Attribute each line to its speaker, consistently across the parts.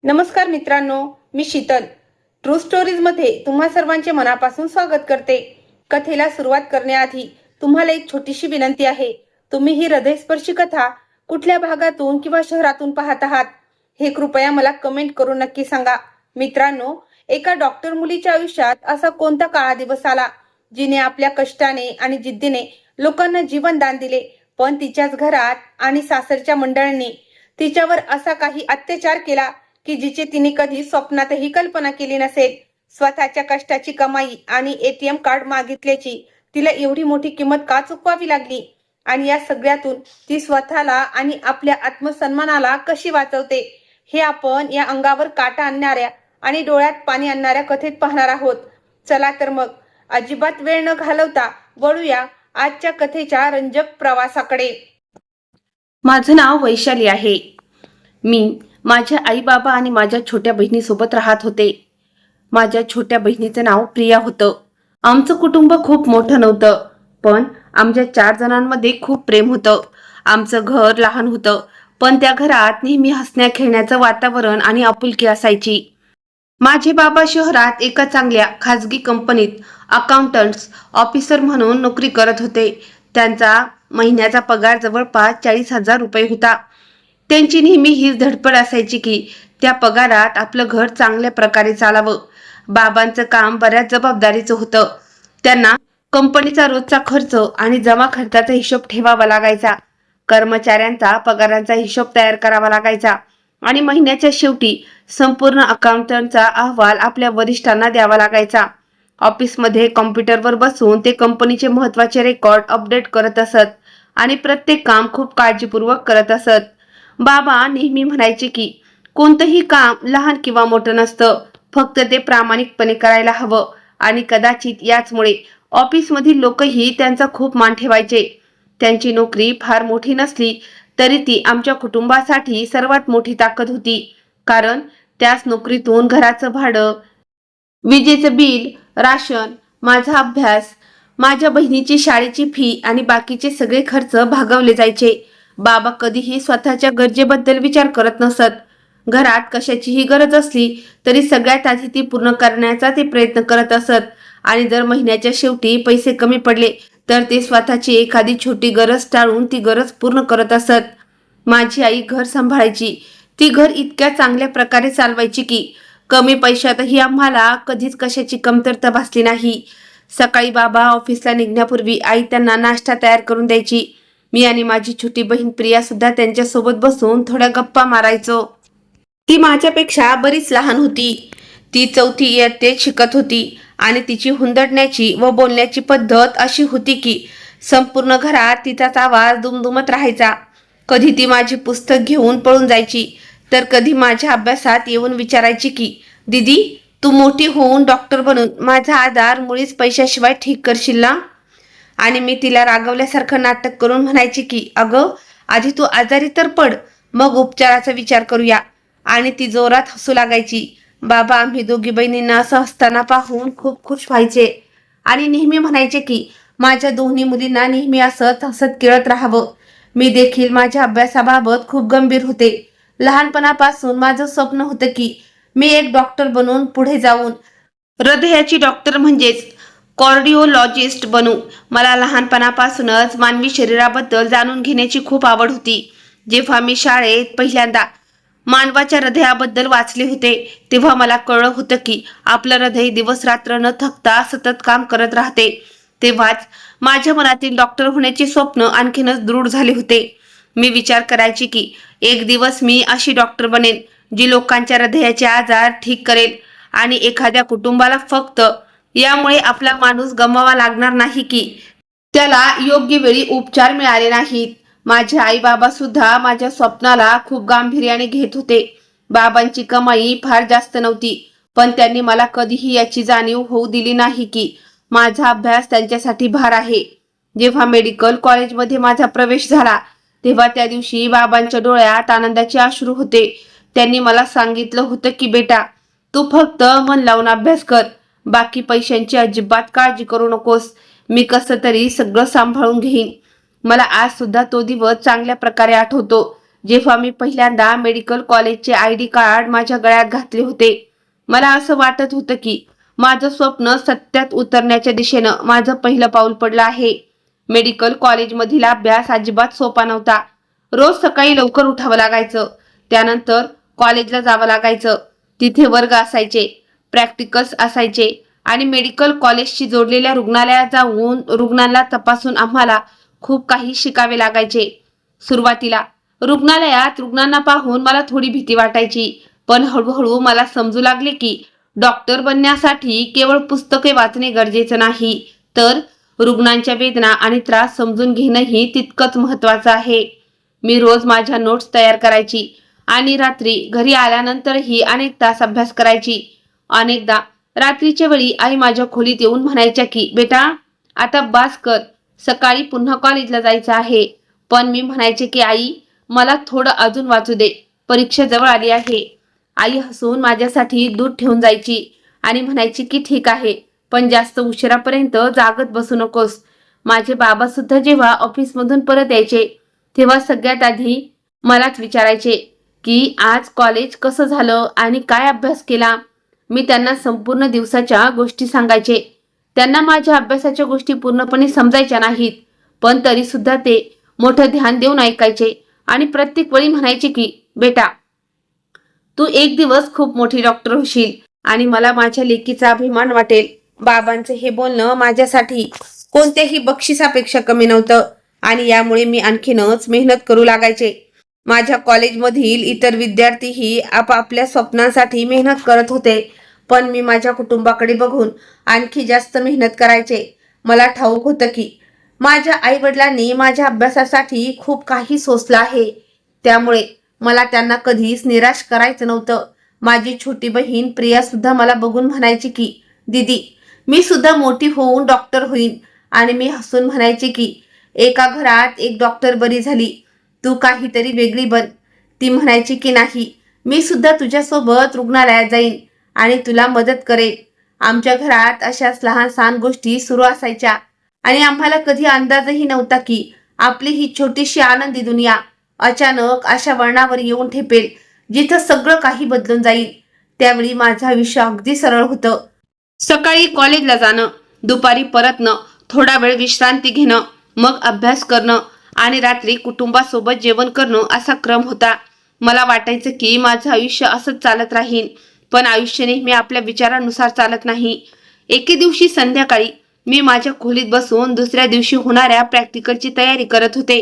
Speaker 1: नमस्कार मित्रांनो, मी Sheetal. True stories मध्ये तुम्हा सर्वांचे मनापासून स्वागत करते. कथेला सुरुवात करण्याआधी तुम्हाला एक छोटीशी विनंती आहे. तुम्ही ही हृदयस्पर्शी कथा कुठल्या भागातून किंवा शहरातून पाहत आहात हे कृपया मला कमेंट करून नक्की सांगा. मित्रांनो, एका डॉक्टर मुलीच्या आयुष्यात असा कोणता काळा दिवस आला जिने आपल्या कष्टाने आणि जिद्दीने लोकांना जीवन दान दिले, पण तिच्याच घरात आणि सासरच्या मंडळींनी तिच्यावर असा काही अत्याचार केला की जिचे तिने कधी स्वप्नातही कल्पना केली नसेल. स्वतःच्या कष्टाची कमाई आणि एटीएम कार्ड मागितल्याची तिला एवढी मोठी किंमत का चुकवावी लागली, आणि या सगळ्यातून ती स्वतःला आणि आपल्या आत्मसन्मानाला कशी वाचवते हे आपण या अंगावर काटा आणणाऱ्या आणि डोळ्यात पाणी आणणाऱ्या कथेत पाहणार आहोत. चला तर मग अजिबात वेळ न घालवता वळूया आजच्या कथेच्या रंजक प्रवासाकडे. माझं नाव वैशाली आहे. मी माझ्या आई बाबा आणि माझ्या छोट्या बहिणीसोबत राहत होते. माझ्या छोट्या बहिणीचं नाव प्रिया होतं. आमचं कुटुंब खूप मोठं नव्हतं, पण आमच्या 4 जणांमध्ये खूप प्रेम होतं. आमचं घर लहान होतं, पण त्या घरात नेहमी हसण्या खेळण्याचं वातावरण आणि आपुलकी असायची. माझे बाबा शहरात एका चांगल्या खाजगी कंपनीत अकाउंटंट्स ऑफिसर म्हणून नोकरी करत होते. त्यांचा महिन्याचा पगार जवळपास 40,000 रुपये होता. त्यांची नेहमी हीच धडपड असायची की त्या पगारात आपलं घर चांगल्या प्रकारे चालावं. बाबांचं काम बऱ्याच जबाबदारीचं होतं. त्यांना कंपनीचा रोजचा खर्च आणि जमा खर्चाचा हिशोब ठेवावा लागायचा. कर्मचाऱ्यांचा पगारांचा हिशोब तयार करावा लागायचा आणि महिन्याच्या शेवटी संपूर्ण अकाउंटंटचा अहवाल आपल्या वरिष्ठांना द्यावा लागायचा. ऑफिसमध्ये कॉम्प्युटरवर बसून ते कंपनीचे महत्त्वाचे रेकॉर्ड अपडेट करत असत आणि प्रत्येक काम खूप काळजीपूर्वक करत असत. बाबा नेहमी म्हणायचे की कोणतंही काम लहान किंवा मोठं नसतं, फक्त ते प्रामाणिकपणे करायला हवं. आणि कदाचित याचमुळे ऑफिसमधील लोकही त्यांचा खूप मान ठेवायचे. त्यांची नोकरी फार मोठी नसली तरी ती आमच्या कुटुंबासाठी सर्वात मोठी ताकद होती, कारण त्याच नोकरीतून घराचं भाडं, विजेचं बिल, राशन, माझा अभ्यास, माझ्या बहिणीची शाळेची फी आणि बाकीचे सगळे खर्च भागवले जायचे. बाबा कधीही स्वतःच्या गरजेबद्दल विचार करत नसत. घरात कशाचीही गरज असली तरी सगळ्यात आधी ती पूर्ण करण्याचा ते प्रयत्न करत असत. आणि जर महिन्याच्या शेवटी पैसे कमी पडले तर ते स्वतःची एखादी छोटी गरज टाळून ती गरज पूर्ण करत असत. माझी आई घर सांभाळायची. ती घर इतक्या चांगल्या प्रकारे चालवायची की कमी पैशातही आम्हाला कधीच कशाची कमतरता भासली नाही. सकाळी बाबा ऑफिसला निघण्यापूर्वी आई त्यांना नाश्ता तयार करून द्यायची. मी आणि माझी छोटी बहीण प्रिया सुद्धा त्यांच्यासोबत बसून थोड्या गप्पा मारायचो. ती माझ्यापेक्षा बरीच लहान होती. ती 4थी इयत्तेत शिकत होती आणि तिची हुंदडण्याची व बोलण्याची पद्धत अशी होती की संपूर्ण घरात तिचाच आवाज दुमदुमत राहायचा. कधी ती माझी पुस्तक घेऊन पळून जायची, तर कधी माझ्या अभ्यासात येऊन विचारायची की दीदी, तू मोठी होऊन डॉक्टर बनून माझा आधार मुळीच पैशाशिवाय ठीक करशील ना? आणि मी तिला रागवल्यासारखं नाटक करून म्हणायची की अगं, आधी तू आजारी तर पड, मग उपचाराचा विचार करूया. आणि ती जोरात हसू लागायची. बाबा आम्ही दोघी बहिणींना असं हसताना पाहून खूप खुश व्हायचे आणि नेहमी म्हणायचे की माझ्या दोन्ही मुलींना नेहमी असंच हसत खेळत राहावं. मी देखील माझ्या अभ्यासाबाबत खूप गंभीर होते. लहानपणापासून माझं स्वप्न होतं की मी एक डॉक्टर बनून पुढे जाऊन हृदयाची डॉक्टर म्हणजेच कार्डिओलॉजिस्ट बनू. मला लहानपणापासूनच मानवी शरीराबद्दल जाणून घेण्याची खूप आवड होती. जेव्हा मी शाळेत पहिल्यांदा मानवाच्या हृदयाबद्दल वाचले होते तेव्हा मला कळलं होतं की आपलं हृदय दिवस रात्र न थकता सतत काम करत राहते. तेव्हाच माझ्या मनातील डॉक्टर होण्याचे स्वप्न आणखीनच दृढ झाले होते. मी विचार करायची की एक दिवस मी अशी डॉक्टर बनेन जी लोकांच्या हृदयाचे आजार ठीक करेल आणि एखाद्या कुटुंबाला फक्त यामुळे आपला माणूस गमवावा लागणार नाही की त्याला योग्य वेळी उपचार मिळाले नाहीत. माझे आई बाबा सुद्धा माझ्या स्वप्नाला खूप गांभीर्याने घेत होते. बाबांची कमाई फार जास्त नव्हती, पण त्यांनी मला कधीही याची जाणीव होऊ दिली नाही की माझा अभ्यास त्यांच्यासाठी भार आहे. जेव्हा मेडिकल कॉलेजमध्ये माझा प्रवेश झाला तेव्हा त्या दिवशी बाबांच्या डोळ्यात आनंदाचे अश्रू होते. त्यांनी मला सांगितलं होतं की बेटा, तू फक्त मन लावून अभ्यास कर, बाकी पैशांची अजिबात काळजी करू नकोस, मी कसं तरी सगळं सांभाळून घेईन. मला आज सुद्धा तो दिवस चांगल्या प्रकारे आठवतो. जेव्हा मी पहिल्यांदा मेडिकल कॉलेजचे ID कार्ड माझ्या गळ्यात घातले होते, मला असं वाटत होतं की माझं स्वप्न सत्यात उतरण्याच्या दिशेनं माझं पहिलं पाऊल पडलं आहे. मेडिकल कॉलेजमधील अभ्यास अजिबात सोपा नव्हता. रोज सकाळी लवकर उठावं लागायचं. त्यानंतर कॉलेजला जावं लागायचं. तिथे वर्ग असायचे, प्रॅक्टिकल्स असायचे आणि मेडिकल कॉलेजशी जोडलेल्या रुग्णालयात जाऊन रुग्णांना तपासून आम्हाला खूप काही शिकावे लागायचे. सुरुवातीला रुग्णालयात रुग्णांना पाहून मला थोडी भीती वाटायची, पण हळूहळू मला समजू लागले की डॉक्टर बनण्यासाठी केवळ पुस्तके वाचणे गरजेचं नाही, तर रुग्णांच्या वेदना आणि त्रास समजून घेणंही तितकंच महत्त्वाचं आहे. मी रोज माझ्या नोट्स तयार करायची आणि रात्री घरी आल्यानंतरही अनेक तास अभ्यास करायची. अनेकदा रात्रीच्या वेळी आई माझ्या खोलीत येऊन म्हणायच्या की बेटा आता बास कर, सकाळी पुन्हा कॉलेजला जायचं आहे. पण मी म्हणायचे की आई मला थोडं अजून वाचू दे, परीक्षा जवळ आली आहे. आई हसून माझ्यासाठी दूध ठेवून जायची आणि म्हणायची की ठीक आहे, पण जास्त उशिरापर्यंत जागत बसू नकोस. माझे बाबा सुद्धा जेव्हा ऑफिसमधून परत यायचे तेव्हा सगळ्यात आधी मलाच विचारायचे की आज कॉलेज कसं झालं आणि काय अभ्यास केला. मी त्यांना संपूर्ण दिवसाच्या गोष्टी सांगायचे. त्यांना माझ्या अभ्यासाच्या गोष्टी पूर्णपणे समजायच्या नाहीत, पण तरी सुद्धा ते मोठं ध्यान देऊन ऐकायचे आणि प्रत्येक वेळी म्हणायचे की बेटा तू एक दिवस खूप मोठी डॉक्टर होशील आणि मला माझ्या लेकीचा अभिमान वाटेल. बाबांचे हे बोलणं माझ्यासाठी कोणत्याही बक्षिसापेक्षा कमी नव्हतं आणि यामुळे मी आणखीनच मेहनत करू लागायचे. माझ्या कॉलेजमधील इतर विद्यार्थीही आपापल्या स्वप्नांसाठी मेहनत करत होते, पण मी माझ्या कुटुंबाकडे बघून आणखी जास्त मेहनत करायचे. मला ठाऊक होतं की माझ्या आईवडिलांनी माझ्या अभ्यासासाठी खूप काही सोसलं आहे, त्यामुळे मला त्यांना कधीच निराश करायचं नव्हतं. माझी छोटी बहीण प्रिया सुद्धा मला बघून म्हणायची की दीदी मी सुद्धा मोठी होऊन डॉक्टर होईन आणि मी हसून म्हणायचे की एका घरात एक डॉक्टर बरी झाली, तू काहीतरी वेगळी बन. ती म्हणायची की नाही, मी सुद्धा तुझ्यासोबत रुग्णालयात जाईन आणि तुला मदत करेन. आमच्या घरात अशाच लहान सहान गोष्टी सुरू असायच्या आणि आम्हाला कधी अंदाजही नव्हता की आपली ही छोटीशी आनंदी दुनिया अचानक अशा वळणावर येऊन ठेपेल जिथं सगळं काही बदलून जाईल. त्यावेळी माझं आयुष्य अगदी सरळ होतं. सकाळी कॉलेजला जाणं, दुपारी परतणं, थोडा वेळ विश्रांती घेणं, मग अभ्यास करणं आणि रात्री कुटुंबासोबत जेवण करणं असा क्रम होता. मला वाटायचं की माझं आयुष्य असंच चालत राहील, पण आयुष्य नेहमी आपल्या विचारानुसार चालत नाही. एके दिवशी संध्याकाळी मी माझ्या खोलीत बसून दुसऱ्या दिवशी होणाऱ्या प्रॅक्टिकलची तयारी करत होते.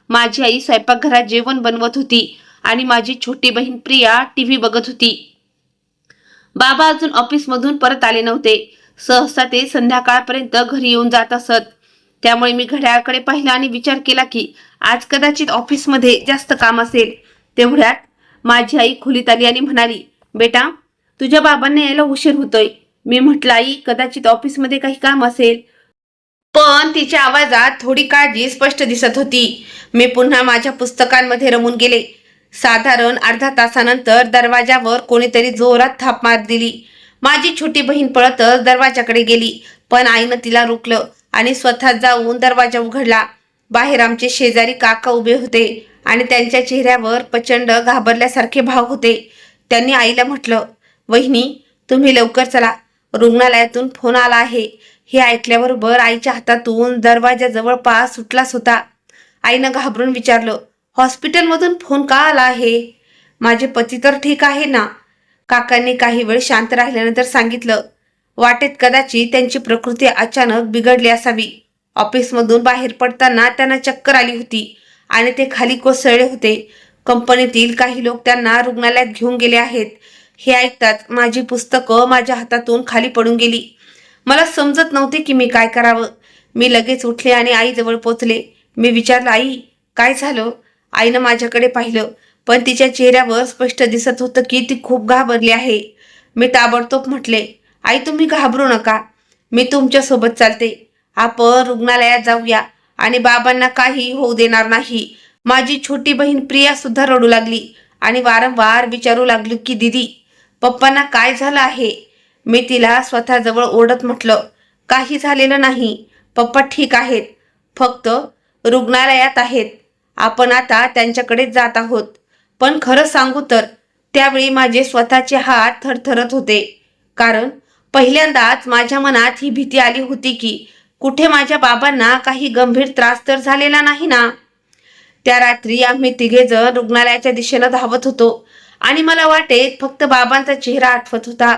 Speaker 1: माझी आई स्वयंपाकघरात जेवण बनवत होती आणि माझी छोटी बहीण प्रिया टीव्ही बघत होती. बाबा अजून ऑफिसमधून परत आले नव्हते. सहसा ते संध्याकाळपर्यंत घरी येऊन जात असत. त्यामुळे मी घड्याळाकडे पाहिलं आणि विचार केला की आज कदाचित ऑफिसमध्ये जास्त काम असेल. तेवढ्यात माझी आई खोलीत आली आणि म्हणाली, बेटा तुझ्या बाबांना यायला उशीर होतोय. मी म्हटलं आई कदाचित ऑफिसमध्ये काही काम असेल, पण तिच्या आवाजात थोडी काळजी स्पष्ट दिसत होती. मी पुन्हा माझ्या पुस्तकांमध्ये रमून गेले. साधारण अर्धा तासानंतर दरवाजावर कोणीतरी जोरात थाप मार दिली. माझी छोटी बहीण पळतच दरवाजाकडे गेली, पण आईनं तिला रोखलं आणि स्वतः जाऊन दरवाजा उघडला. बाहेर आमचे शेजारी काका उभे होते आणि त्यांच्या चेहऱ्यावर प्रचंड घाबरल्यासारखे भाव होते. त्यांनी आईला म्हटलं, वहिनी तुम्ही लवकर चला, रुग्णालयातून फोन आला आहे. हे ऐकल्याबरोबर आईच्या हातातून दरवाजाजवळ पाय सुटलाच होता. आईनं घाबरून विचारलं, हॉस्पिटलमधून फोन का आला आहे? माझे पती तर ठीक आहे ना? काकांनी काही वेळ शांत राहिल्यानंतर सांगितलं, वाटेत कदाचित त्यांची प्रकृती अचानक बिघडली असावी. ऑफिसमधून बाहेर पडताना त्यांना चक्कर आली होती आणि ते खाली कोसळले होते. कंपनीतील काही लोक त्यांना रुग्णालयात घेऊन गेले आहेत. हे ऐकताच माझी पुस्तकं माझ्या हातातून खाली पडून गेली. मला समजत नव्हते की मी काय करावं. मी लगेच उठले आणि आईजवळ पोचले. मी विचारलं, आई काय झालं? आईनं माझ्याकडे पाहिलं, पण तिच्या चेहऱ्यावर स्पष्ट दिसत होतं की ती खूप घाबरली आहे. मी ताबडतोब म्हटले, आई तुम्ही घाबरू नका, मी तुमच्यासोबत चालते. आपण रुग्णालयात जाऊया आणि बाबांना काही होऊ देणार नाही. माझी छोटी बहीण प्रिया सुद्धा रडू लागली आणि वारंवार विचारू लागली की दीदी पप्पांना काय झालं आहे? मी तिला स्वतःजवळ ओढत म्हटलं, काही झालेलं नाही, पप्पा ठीक आहेत, फक्त रुग्णालयात आहेत आपण आता त्यांच्याकडे जात आहोत. पण खरं सांगू तर त्यावेळी माझे स्वतःचे हात थरथरत होते. कारण पहिल्यांदाच माझ्या मनात ही भीती आली होती की कुठे माझ्या बाबांना काही गंभीर त्रास तर झालेला नाही ना. त्या रात्री आम्ही तिघेजण रुग्णालयाच्या दिशेनं धावत होतो आणि मला वाटेत फक्त बाबांचा चेहरा आठवत होता.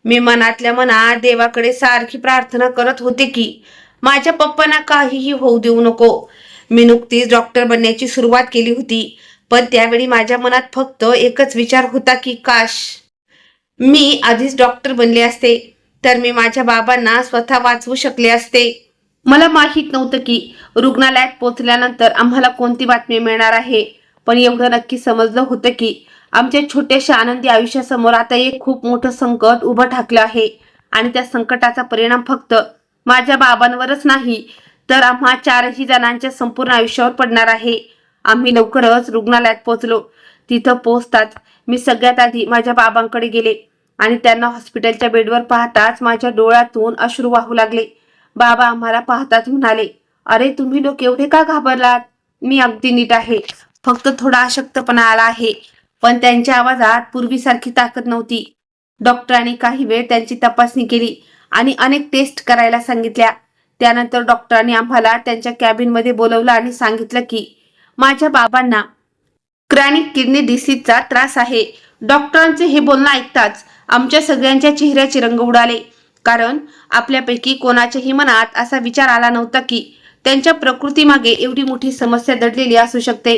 Speaker 1: मी मनातल्या मनात देवाकडे सारखी प्रार्थना करत होते की माझ्या पप्पांना काहीही होऊ देऊ नको. मी नुकतीच डॉक्टर बनण्याची सुरुवात केली होती, पण त्यावेळी माझ्या मनात फक्त एकच विचार होता की काश मी आधीच डॉक्टर बनले असते तर मी माझ्या बाबांना स्वतः वाचवू शकले असते. मला माहीत नव्हतं की रुग्णालयात पोहोचल्यानंतर आम्हाला कोणती बातमी मिळणार आहे, पण एवढं नक्की समजलं होतं की आमच्या छोट्याशा आनंदी आयुष्यासमोर आता एक खूप मोठं संकट उभं ठाकलं आहे आणि त्या संकटाचा परिणाम फक्त माझ्या बाबांवरच नाही तर आम्हा चारही जणांच्या संपूर्ण आयुष्यावर पडणार आहे. आम्ही लवकरच रुग्णालयात पोहोचलो. तिथं पोहोचताच मी सगळ्यात आधी माझ्या बाबांकडे गेले आणि त्यांना हॉस्पिटलच्या बेडवर पाहताच माझ्या डोळ्यातून अश्रू वाहू लागले. बाबा आम्हाला पाहताच म्हणाले, अरे तुम्ही लोक एवढे का घाबरलात? मी अगदी नीट आहे, फक्त थोडा अशक्तपणा आला आहे. पण त्यांच्या आवाजात पूर्वीसारखी ताकद नव्हती. डॉक्टरांनी काही वेळ त्यांची तपासणी केली आणि अनेक टेस्ट करायला सांगितल्या. त्यानंतर डॉक्टरांनी आम्हाला त्यांच्या कॅबिनमध्ये बोलवलं आणि सांगितलं की माझ्या बाबांना क्रॅनिक किडनी डिसीजचा त्रास आहे. डॉक्टरांचे हे बोलणं ऐकताच आमच्या सगळ्यांच्या चेहऱ्याचे रंग उडाले. कारण आपल्यापैकी कोणाच्याही मनात असा विचार आला नव्हता की त्यांच्या प्रकृतीमागे एवढी मोठी समस्या दडलेली असू शकते.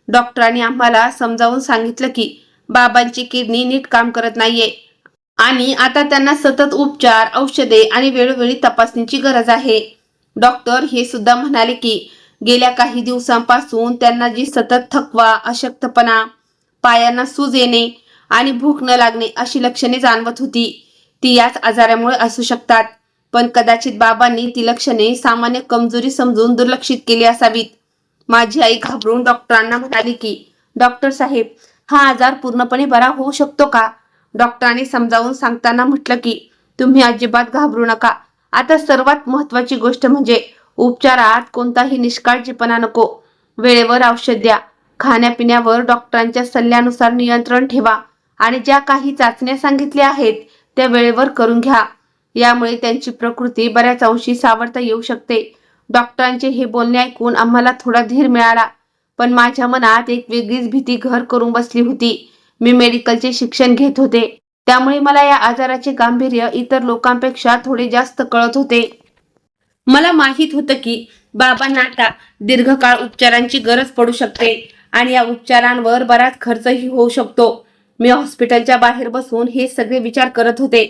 Speaker 1: डॉक्टरांनी आम्हाला समजावून सांगितलं की बाबांची किडनी नीट काम करत नाहीये आणि आता त्यांना सतत उपचार, औषधे आणि वेळोवेळी तपासणीची गरज आहे. डॉक्टर हे सुद्धा म्हणाले की गेल्या काही दिवसांपासून त्यांना जी सतत थकवा, अशक्तपणा, पायांना सूज येणे आणि भूक न लागणे अशी लक्षणे जाणवत होती, ती याच आजारामुळे असू शकतात. पण कदाचित बाबांनी ती लक्षणे सामान्य कमजोरी समजून दुर्लक्षित केली असावीत. माझी आई घाबरून डॉक्टरांना म्हणाली की डॉक्टर साहेब, हा आजार पूर्णपणे बरा होऊ शकतो का? डॉक्टरांनी समजावून सांगताना म्हटलं की तुम्ही अजिबात घाबरू नका. आता सर्वात महत्त्वाची गोष्ट म्हणजे उपचारात कोणताही निष्काळजीपणा नको. वेळेवर औषध द्या, खाण्यापिण्यावर डॉक्टरांच्या सल्ल्यानुसार नियंत्रण ठेवा आणि ज्या काही चाचण्या सांगितल्या आहेत त्या वेळेवर करून घ्या. यामुळे त्यांची प्रकृती बऱ्याच अंशी सावरता येऊ शकते. डॉक्टरांचे हे बोलणे ऐकून आम्हाला थोडा धीर मिळाला, पण माझ्या मनात एक वेगळीच भीती घर करून बसली होती. मी मेडिकलचे शिक्षण घेत होते, त्यामुळे मला या आजाराचे गांभीर्य इतर लोकांपेक्षा थोडे जास्त कळत होते. मला माहीत होतं की बाबांना आता दीर्घकाळ उपचारांची गरज पडू शकते आणि या उपचारांवर बराच खर्चही होऊ शकतो. मी हॉस्पिटलच्या बाहेर बसून हे सगळे विचार करत होते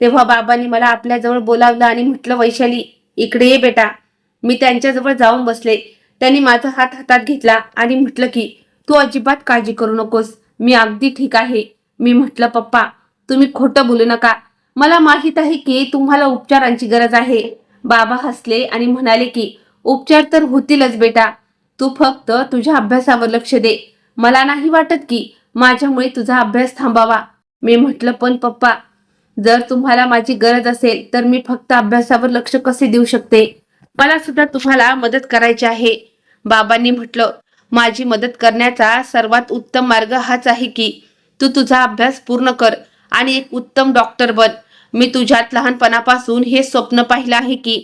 Speaker 1: तेव्हा बाबांनी मला आपल्याजवळ बोलावलं आणि म्हटलं, वैशाली इकडे ये बेटा. मी त्यांच्याजवळ जाऊन बसले. त्यांनी माझा हात हातात घेतला आणि म्हटलं की तू अजिबात काळजी करू नकोस, मी अगदी ठीक आहे. मी म्हटलं, पप्पा तुम्ही खोटं बोलू नका, मला माहित आहे की तुम्हाला उपचारांची गरज आहे. बाबा हसले आणि म्हणाले की उपचार तर होतीलच बेटा, तू फक्त तुझ्या अभ्यासावर लक्ष दे. मला नाही वाटत की माझ्यामुळे तुझा अभ्यास थांबावा. मी म्हटलं, पण पप्पा जर तुम्हाला माझी गरज असेल तर मी फक्त अभ्यासावर लक्ष कसे देऊ शकते? मला सुद्धा तुम्हाला मदत करायची आहे. बाबांनी म्हटलं, माझी मदत करण्याचा सर्वात उत्तम मार्ग हाच आहे की तू तुझा अभ्यास पूर्ण कर आणि एक उत्तम डॉक्टर बन. मी तुझ्यात लहानपणापासून हे स्वप्न पाहिलं आहे की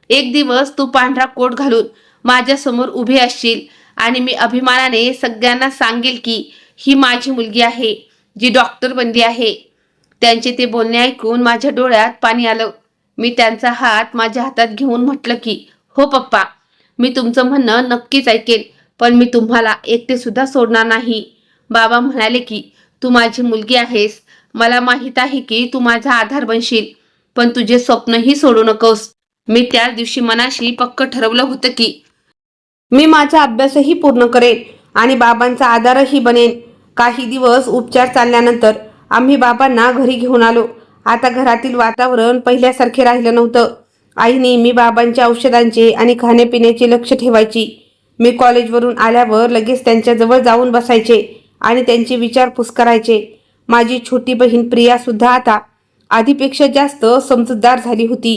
Speaker 1: एक दिवस तू पांढरा कोट घालून माझ्या समोर उभे असशील आणि मी अभिमानाने सगळ्यांना सांगेल की ही माझी मुलगी आहे जी डॉक्टर बनली आहे. त्यांचे ते बोलणे ऐकून माझ्या डोळ्यात पाणी आलं. मी त्यांचा हात माझ्या हातात घेऊन म्हटलं की हो पप्पा, मी तुमचं म्हणणं नक्कीच ऐकेल, पण मी तुम्हाला एकटे सुद्धा सोडणार नाही. बाबा म्हणाले की तू माझी मुलगी आहेस, मला माहित आहे की तू माझा आधार बनशील, पण तुझे स्वप्नही सोडू नकोस. मी त्याच दिवशी मनाशी पक्क ठरवलं होतं की मी माझा अभ्यासही पूर्ण करेन आणि बाबांचा आधारही बनेन. काही दिवस उपचार चालल्यानंतर आम्ही बाबांना घरी घेऊन आलो. आता घरातील वातावरण पहिल्यासारखे राहिलं नव्हतं. आई नेहमी बाबांच्या औषधांचे आणि खाण्यापिण्याचे लक्ष ठेवायची. मी कॉलेजवरून आल्यावर लगेच त्यांच्याजवळ जाऊन बसायचे आणि त्यांची विचारपूस करायचे. माझी छोटी बहीण प्रिया सुद्धा आता आधीपेक्षा जास्त समजूतदार झाली होती.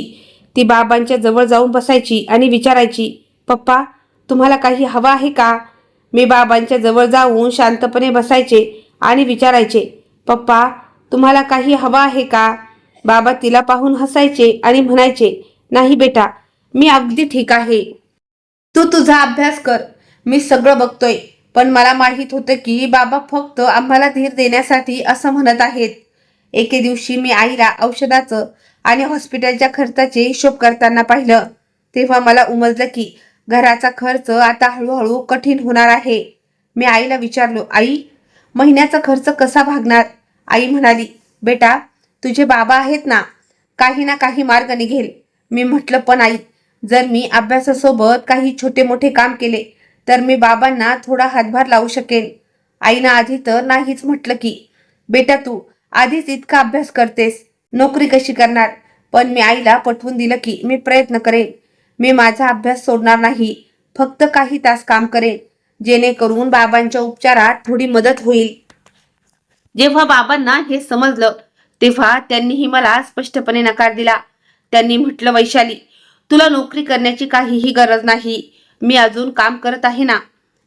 Speaker 1: ती बाबांच्या जवळ जाऊन बसायची आणि विचारायची, पप्पा तुम्हाला काही हवं आहे का? मी बाबांच्या जवळ जाऊन शांतपणे बसायचे आणि विचारायचे, पप्पा तुम्हाला काही हवं आहे का? बाबा तिला पाहून हसायचे आणि म्हणायचे, नाही बेटा, मी अगदी ठीक आहे. तू तुझा अभ्यास कर, मी सगळं बघतोय. पण मला माहित होतं की बाबा फक्त आम्हाला धीर देण्यासाठी असं म्हणत आहेत. एके दिवशी मी आईला औषधाचं आणि हॉस्पिटलच्या खर्चाचे हिशोब करताना पाहिलं. तेव्हा मला उमजलं की घराचा खर्च आता हळूहळू कठीण होणार आहे. मी आईला विचारलो, आई महिन्याचा खर्च कसा भागणार? आई म्हणाली, बेटा तुझे बाबा आहेत ना काही मार्ग निघेल. मी म्हटलं, पण आई, जर मी अभ्यासासोबत काही छोटे मोठे काम केले तर मी बाबांना थोडा हातभार लावू शकेन. आईनं आधी तर नाहीच म्हटलं की, बेटा तू आधीच इतका अभ्यास करतेस, नोकरी कशी करणार? पण मी आईला पटवून दिलं की मी प्रयत्न करेन. मी माझा अभ्यास सोडणार नाही, फक्त काही तास काम करेन, जेणेकरून बाबांच्या उपचारात थोडी मदत होईल. जेव्हा बाबांना हे समजलं तेव्हा त्यांनीही मला स्पष्टपणे नकार दिला. त्यांनी म्हटलं, वैशाली तुला नोकरी करण्याची काहीही गरज नाही, मी अजून काम करत आहे ना.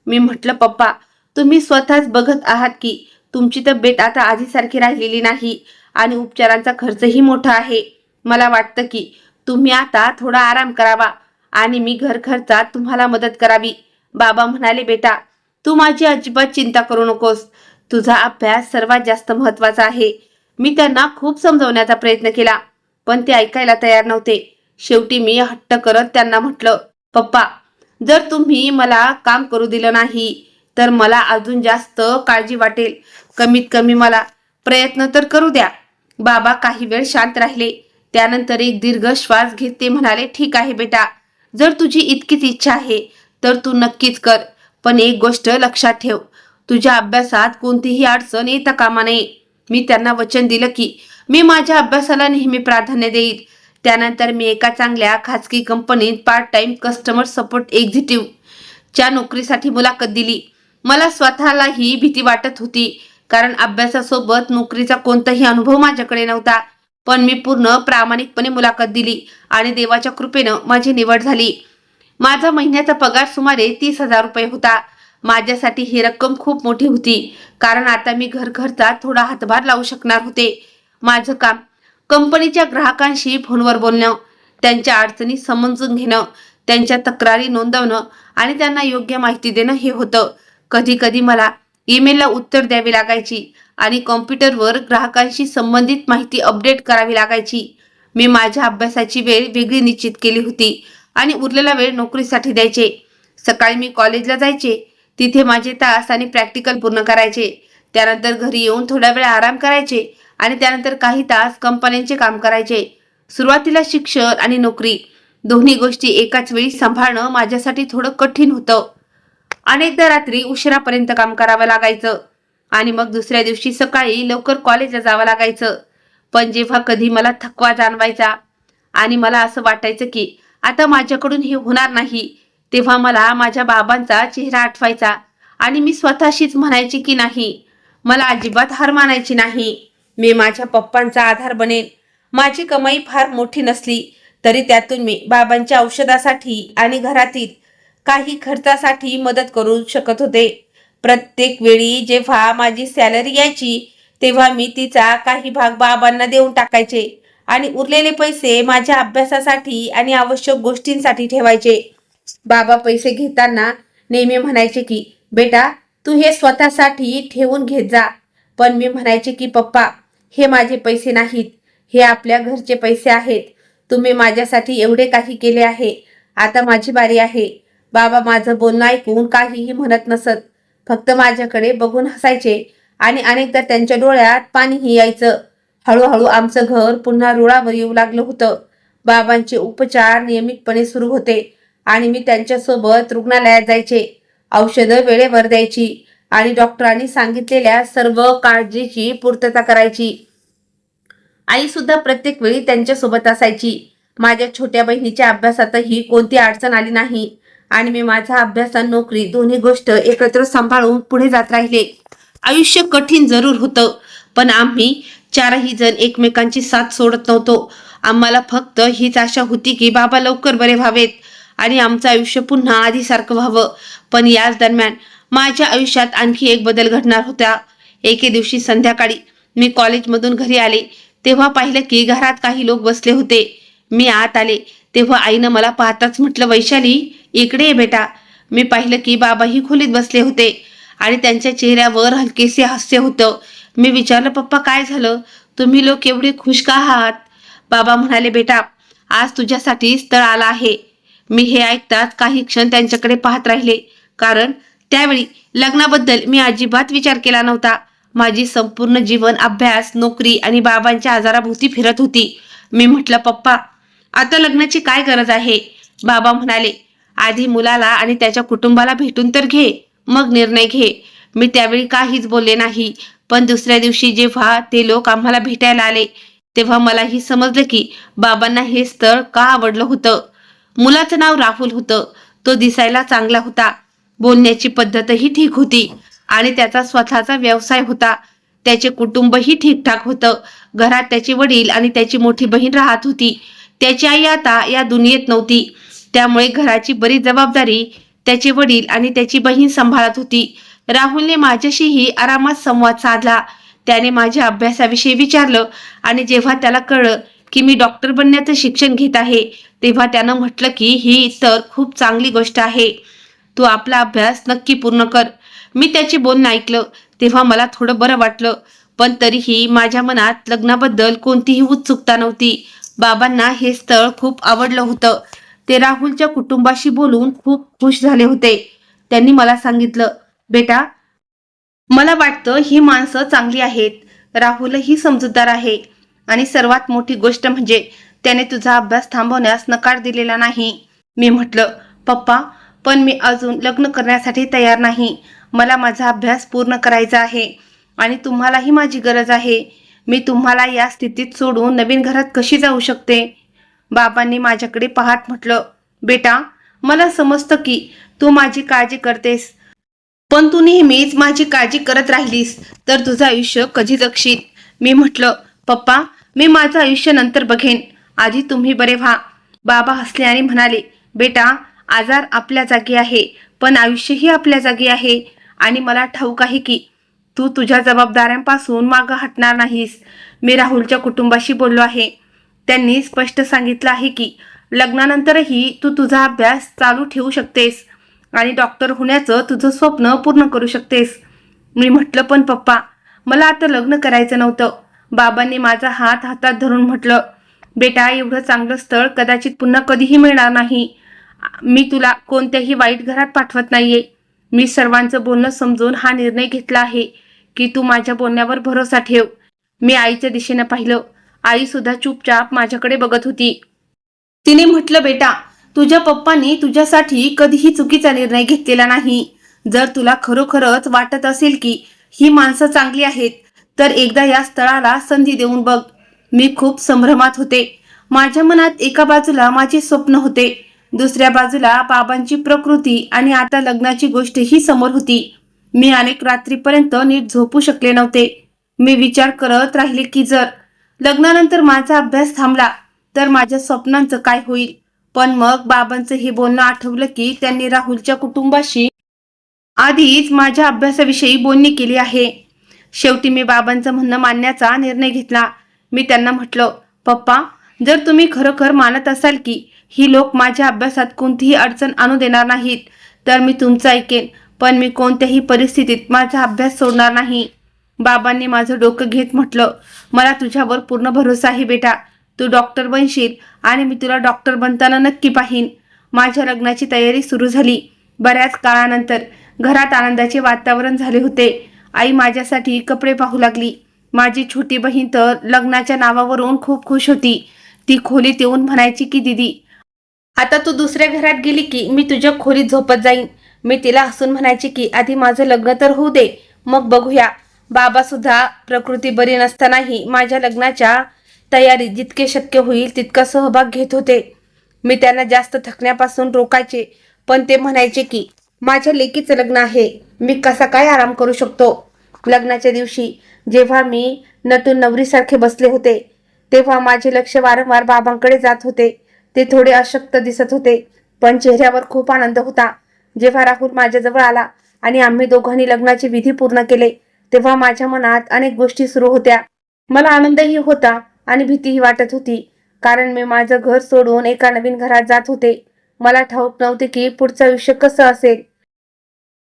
Speaker 1: मी म्हटलं, पप्पा तुम्ही स्वतःच बघत आहात की तुमची तब्येत आता आधीसारखी राहिलेली नाही आणि उपचारांचा खर्चही मोठा आहे. मला वाटतं की तुम्ही आता थोडा आराम करावा आणि मी घर खर्चात तुम्हाला मदत करावी. बाबा म्हणाले, बेटा तू माझी अजिबात चिंता करू नकोस, तुझा अभ्यास सर्वात जास्त महत्वाचा आहे. मी त्यांना खूप समजवण्याचा प्रयत्न केला पण ते ऐकायला तयार नव्हते. शेवटी मी हट्ट करत त्यांना म्हटलं, पप्पा जर तुम्ही मला काम करू दिलं नाही तर मला अजून जास्त काळजी वाटेल. कमीत कमी मला प्रयत्न तर करू द्या. बाबा काही वेळ शांत राहिले. त्यानंतर एक दीर्घ श्वास घेत ते म्हणाले, ठीक आहे बेटा, जर तुझी इतकीच इच्छा आहे तर तू नक्कीच कर. पण एक गोष्ट लक्षात ठेव, तुझ्या अभ्यासात कोणतीही अडचण येता कामा नये. मी त्यांना वचन दिलं की मी माझ्या अभ्यासाला नेहमी प्राधान्य देईल. त्यानंतर मी एका चांगल्या खाजगी कंपनीत part time customer support executive च्या नोकरीसाठी मुलाखत दिली. मला स्वतःलाही भीती वाटत होती कारण अभ्यासासोबत नोकरीचा कोणताही अनुभव माझ्याकडे नव्हता. पण मी पूर्ण प्रामाणिकपणे मुलाखत दिली आणि देवाच्या कृपेनं माझी निवड झाली. माझा महिन्याचा पगार सुमारे 30,000 रुपये होता. माझ्यासाठी ही रक्कम खूप मोठी होती कारण आता मी घर खर्चात थोडा हातभार लावू शकणार होते. माझं काम कंपनीच्या ग्राहकांशी फोनवर बोलणं, त्यांच्या अडचणी समजून घेणं, त्यांच्या तक्रारी नोंदवणं आणि त्यांना योग्य माहिती देणं हे होतं. कधी कधी मला ईमेलला उत्तर द्यावी लागायची आणि कॉम्प्युटरवर ग्राहकांशी संबंधित माहिती अपडेट करावी लागायची. मी माझ्या अभ्यासाची वेळ वेगळी निश्चित केली होती आणि उरलेला वेळ नोकरीसाठी द्यायचे. सकाळी मी कॉलेजला जायचे, तिथे माझे तास आणि प्रॅक्टिकल पूर्ण करायचे. त्यानंतर घरी येऊन थोडा वेळ आराम करायचे आणि त्यानंतर काही तास कंपन्यांचे काम करायचे. सुरुवातीला शिक्षण आणि नोकरी दोन्ही गोष्टी एकाच वेळी सांभाळणं माझ्यासाठी थोडं कठीण होतं. अनेकदा रात्री उशिरापर्यंत काम करावं लागायचं आणि मग दुसऱ्या दिवशी सकाळी लवकर कॉलेजला जावं लागायचं. पण जेव्हा कधी मला थकवा जाणवायचा आणि मला असं वाटायचं की आता माझ्याकडून हे होणार नाही, तेव्हा मला माझ्या बाबांचा चेहरा आठवायचा आणि मी स्वतःशीच म्हणायची की नाही, मला अजिबात हार मानायची नाही. मी माझ्या पप्पांचा आधार बनेन. माझी कमाई फार मोठी नसली तरी त्यातून मी बाबांच्या औषधासाठी आणि घरातील काही खर्चासाठी मदत करू शकत होते. प्रत्येक वेळी जेव्हा माझी सॅलरी यायची तेव्हा मी तिचा काही भाग बाबांना देऊन टाकायचे आणि उरलेले पैसे माझ्या अभ्यासासाठी आणि आवश्यक गोष्टींसाठी ठेवायचे. बाबा पैसे घेताना नेहमी म्हणायचे की बेटा तू हे स्वतःसाठी ठेवून घेत जा. पण मी म्हणायचे की पप्पा हे माझे पैसे नाहीत, हे आपल्या घरचे पैसे आहेत. तुम्ही माझ्यासाठी एवढे काही केले आहे, आता माझी बारी आहे. बाबा माझं बोलणं ऐकून काहीही म्हणत नसत, फक्त माझ्याकडे बघून हसायचे आणि अनेकदा त्यांच्या डोळ्यात पाणीही यायचं. हळूहळू आमचं घर पुन्हा रुळावर येऊ लागलं होतं. बाबांचे उपचार नियमितपणे सुरू होते आणि मी त्यांच्यासोबत रुग्णालयात जायचे, औषधं वेळेवर द्यायची आणि डॉक्टरांनी सांगितलेल्या सर्व काळजीची पूर्तता करायची. आई सुद्धा प्रत्येक वेळी त्यांच्यासोबत असायची. माझ्या छोट्या बहिणीच्या अभ्यासातही कोणती अडचण आली नाही आणि मी माझा अभ्यास आणि नोकरी दोन्ही गोष्ट एकत्र सांभाळून पुढे जात राहिले. आयुष्य कठीण जरूर होतं पण आम्ही चारही जण एकमेकांची साथ सोडत नव्हतो. आम्हाला फक्त हीच आशा होती की बाबा लवकर बरे व्हावेत आणि आमचं आयुष्य पुन्हा आधीसारखं व्हावं. पण याच दरम्यान माझ्या आयुष्यात आणखी एक बदल घडणार होता. एके दिवशी संध्याकाळी मी कॉलेजमधून घरी आले तेव्हा पाहिलं की घरात काही लोक बसले होते. मी आत आले तेव्हा आईनं मला पाहताच म्हटलं, वैशाली इकडे ये बेटा. मी पाहिलं की बाबाही खोलीत बसले होते आणि त्यांच्या चेहऱ्यावर हलकेसे हास्य होतं. मी विचारलं, पप्पा काय झालं, तुम्ही लोक एवढे खुश का आहात? बाबा म्हणाले, बेटा आज तुझ्यासाठी स्थळ आला आहे. मी हे ऐकताच काही क्षण त्यांच्याकडे पाहत राहिले, कारण त्यावेळी लग्नाबद्दल मी अजिबात विचार केला नव्हता. माझी संपूर्ण जीवन अभ्यास, नोकरी आणि बाबांच्या आजाराभोवती फिरत होती. मी म्हटलं, पप्पा आता लग्नाची काय गरज आहे? बाबा म्हणाले, आधी मुलाला आणि त्याच्या कुटुंबाला भेटून तर घे, मग निर्णय घे. मी त्यावेळी काहीच बोलले नाही. पण दुसऱ्या दिवशी जेव्हा ते लोक आम्हाला भेटायला आले तेव्हा मलाही समजलं की बाबांना हे स्थळ का आवडलं होतं. मुलाचं नाव राहुल होतं. तो दिसायला चांगला होता, बोलण्याची पद्धतही ठीक होती आणि त्याचा स्वतःचा व्यवसाय होता. त्याचे कुटुंबही ठीकठाक होतं. घरात त्याचे वडील आणि त्याची मोठी बहीण राहत होती. त्याची आई आता या दुनियेत नव्हती, त्यामुळे घराची बरीच जबाबदारी त्याचे वडील आणि त्याची बहीण सांभाळत होती. राहुलने माझ्याशीही आरामात संवाद साधला. त्याने माझ्या अभ्यासाविषयी विचारलं आणि जेव्हा त्याला कळलं की मी डॉक्टर बनण्याचं शिक्षण घेत आहे तेव्हा त्यानं म्हटलं की ही तर खूप चांगली गोष्ट आहे, तू आपला अभ्यास नक्की पूर्ण कर. मी त्याचे बोलणं ऐकलं तेव्हा मला थोडं बरं वाटलं, पण तरीही माझ्या मनात लग्नाबद्दल कोणतीही उत्सुकता नव्हती. बाबांना हे स्थळ खूप आवडलं होतं. ते राहुलच्या कुटुंबाशी बोलून खूप खुश झाले होते. त्यांनी मला सांगितलं, बेटा मला वाटतं ही माणसं चांगली आहेत. राहुलही समजूतदार आहे आणि सर्वात मोठी गोष्ट म्हणजे त्याने तुझा अभ्यास थांबवण्यास नकार दिलेला नाही. मी म्हटलं, पप्पा पण मी अजून लग्न करण्यासाठी तयार नाही. मला माझा अभ्यास पूर्ण करायचा आहे आणि तुम्हालाही माझी गरज आहे. मी तुम्हाला या स्थितीत सोडून नवीन घरात कशी जाऊ शकते? बाबांनी माझ्याकडे पाहत म्हटलं, बेटा मला समजतं की तू माझी काळजी करतेस, पण तू नेहमीच माझी काळजी करत राहिलीस तर तुझं आयुष्य कधी जगशील? मी म्हटलं, पप्पा मी माझं आयुष्य नंतर बघेन, आधी तुम्ही बरे व्हा. बाबा हसले आणि म्हणाले, बेटा आजार आपल्या जागी आहे पण आयुष्यही आपल्या जागी आहे आणि मला ठाऊक आहे की तू तुझ्या जबाबदाऱ्यांपासून मागं हटणार नाहीस. मी राहुलच्या कुटुंबाशी बोललो आहे. त्यांनी स्पष्ट सांगितलं आहे की लग्नानंतरही तू तुझा अभ्यास चालू ठेवू शकतेस आणि डॉक्टर होण्याचं तुझं स्वप्न पूर्ण करू शकतेस. मी म्हटलं, पण पप्पा मला आता लग्न करायचं नव्हतं. बाबांनी माझा हात हातात धरून म्हटलं, बेटा एवढं चांगलं स्थळ कदाचित पुन्हा कधीही मिळणार नाही. मी तुला कोणत्याही वाईट घरात पाठवत नाहीये. मी सर्वांचं बोलणं समजून हा निर्णय घेतला आहे की तू माझ्या बोलण्यावर भरोसा ठेव. मी आईच्या दिशेनं पाहिलं. आई सुद्धा चुपचाप माझ्याकडे बघत होती. तिने म्हटलं, बेटा तुझ्या पप्पांनी तुझ्यासाठी कधीही चुकीचा निर्णय घेतलेला नाही. जर तुला खरोखरच वाटत असेल की ही माणसं चांगली आहेत तर एकदा या स्थळाला संधी देऊन बघ. मी खूप संभ्रमात होते. माझ्या मनात एका बाजूला माझे स्वप्न होते, दुसऱ्या बाजूला बाबांची प्रकृती आणि आता लग्नाची गोष्टही समोर होती. मी अनेक रात्रीपर्यंत नीट झोपू शकले नव्हते. मी विचार करत राहिले की जर लग्नानंतर माझा अभ्यास थांबला तर माझ्या स्वप्नांचं काय होईल? पण मग बाबांचं हे बोलणं आठवलं की त्यांनी राहुलच्या कुटुंबाशी आधीच माझ्या अभ्यासाविषयी बोलणी केली आहे. शेवटी मी बाबांचं म्हणणं मानण्याचा निर्णय घेतला. मी त्यांना म्हटलं, पप्पा जर तुम्ही खरोखर मानत असाल की ही लोक माझ्या अभ्यासात कोणतीही अडचण आणू देणार नाहीत तर मी तुमचं ऐकेन, पण मी कोणत्याही परिस्थितीत माझा अभ्यास सोडणार नाही. बाबांनी माझं डोकं घेत म्हटलं, मला तुझ्यावर पूर्ण भरोसा आहे बेटा. तू डॉक्टर बनशील आणि मी तुला डॉक्टर बनताना नक्की पाहीन. माझ्या लग्नाची तयारी सुरू झाली. बऱ्याच काळानंतर घरात आनंदाचे वातावरण झाले होते. आई माझ्यासाठी कपडे पाहू लागली. माझी छोटी बहीण तर लग्नाच्या नावावरून खूप खुश होती. ती खोलीत येऊन म्हणायची की दीदी आता तू दुसऱ्या घरात गेली की मी तुझ्या खोलीत झोपत जाईन. मी तिला हसून म्हणायची की आधी माझं लग्न तर होऊ दे, मग बघूया. बाबा सुद्धा प्रकृती बरी नसतानाही माझ्या लग्नाच्या तयारीत जितके शक्य होईल तितका सहभाग घेत होते. मी त्यांना जास्त थकण्यापासून रोकायचे, पण ते म्हणायचे की माझ्या लेकीचं लग्न आहे, मी कसा काय आराम करू शकतो. लग्नाच्या दिवशी जेव्हा मी नटून नवरीसारखे बसले होते तेव्हा माझे लक्ष वारंवार बाबांकडे जात होते. ते थोडे अशक्त दिसत होते पण चेहऱ्यावर खूप आनंद होता. जेव्हा राहुल माझ्याजवळ आला आणि आम्ही दोघांनी लग्नाचे विधी पूर्ण केले तेव्हा माझ्या मनात अनेक गोष्टी सुरू होत्या. मला आनंदही होता आणि भीतीही वाटत होती, कारण मी माझं घर सोडून एका नवीन घरात जात होते. मला ठाऊक नव्हते की पुढचं आयुष्य कसं असेल.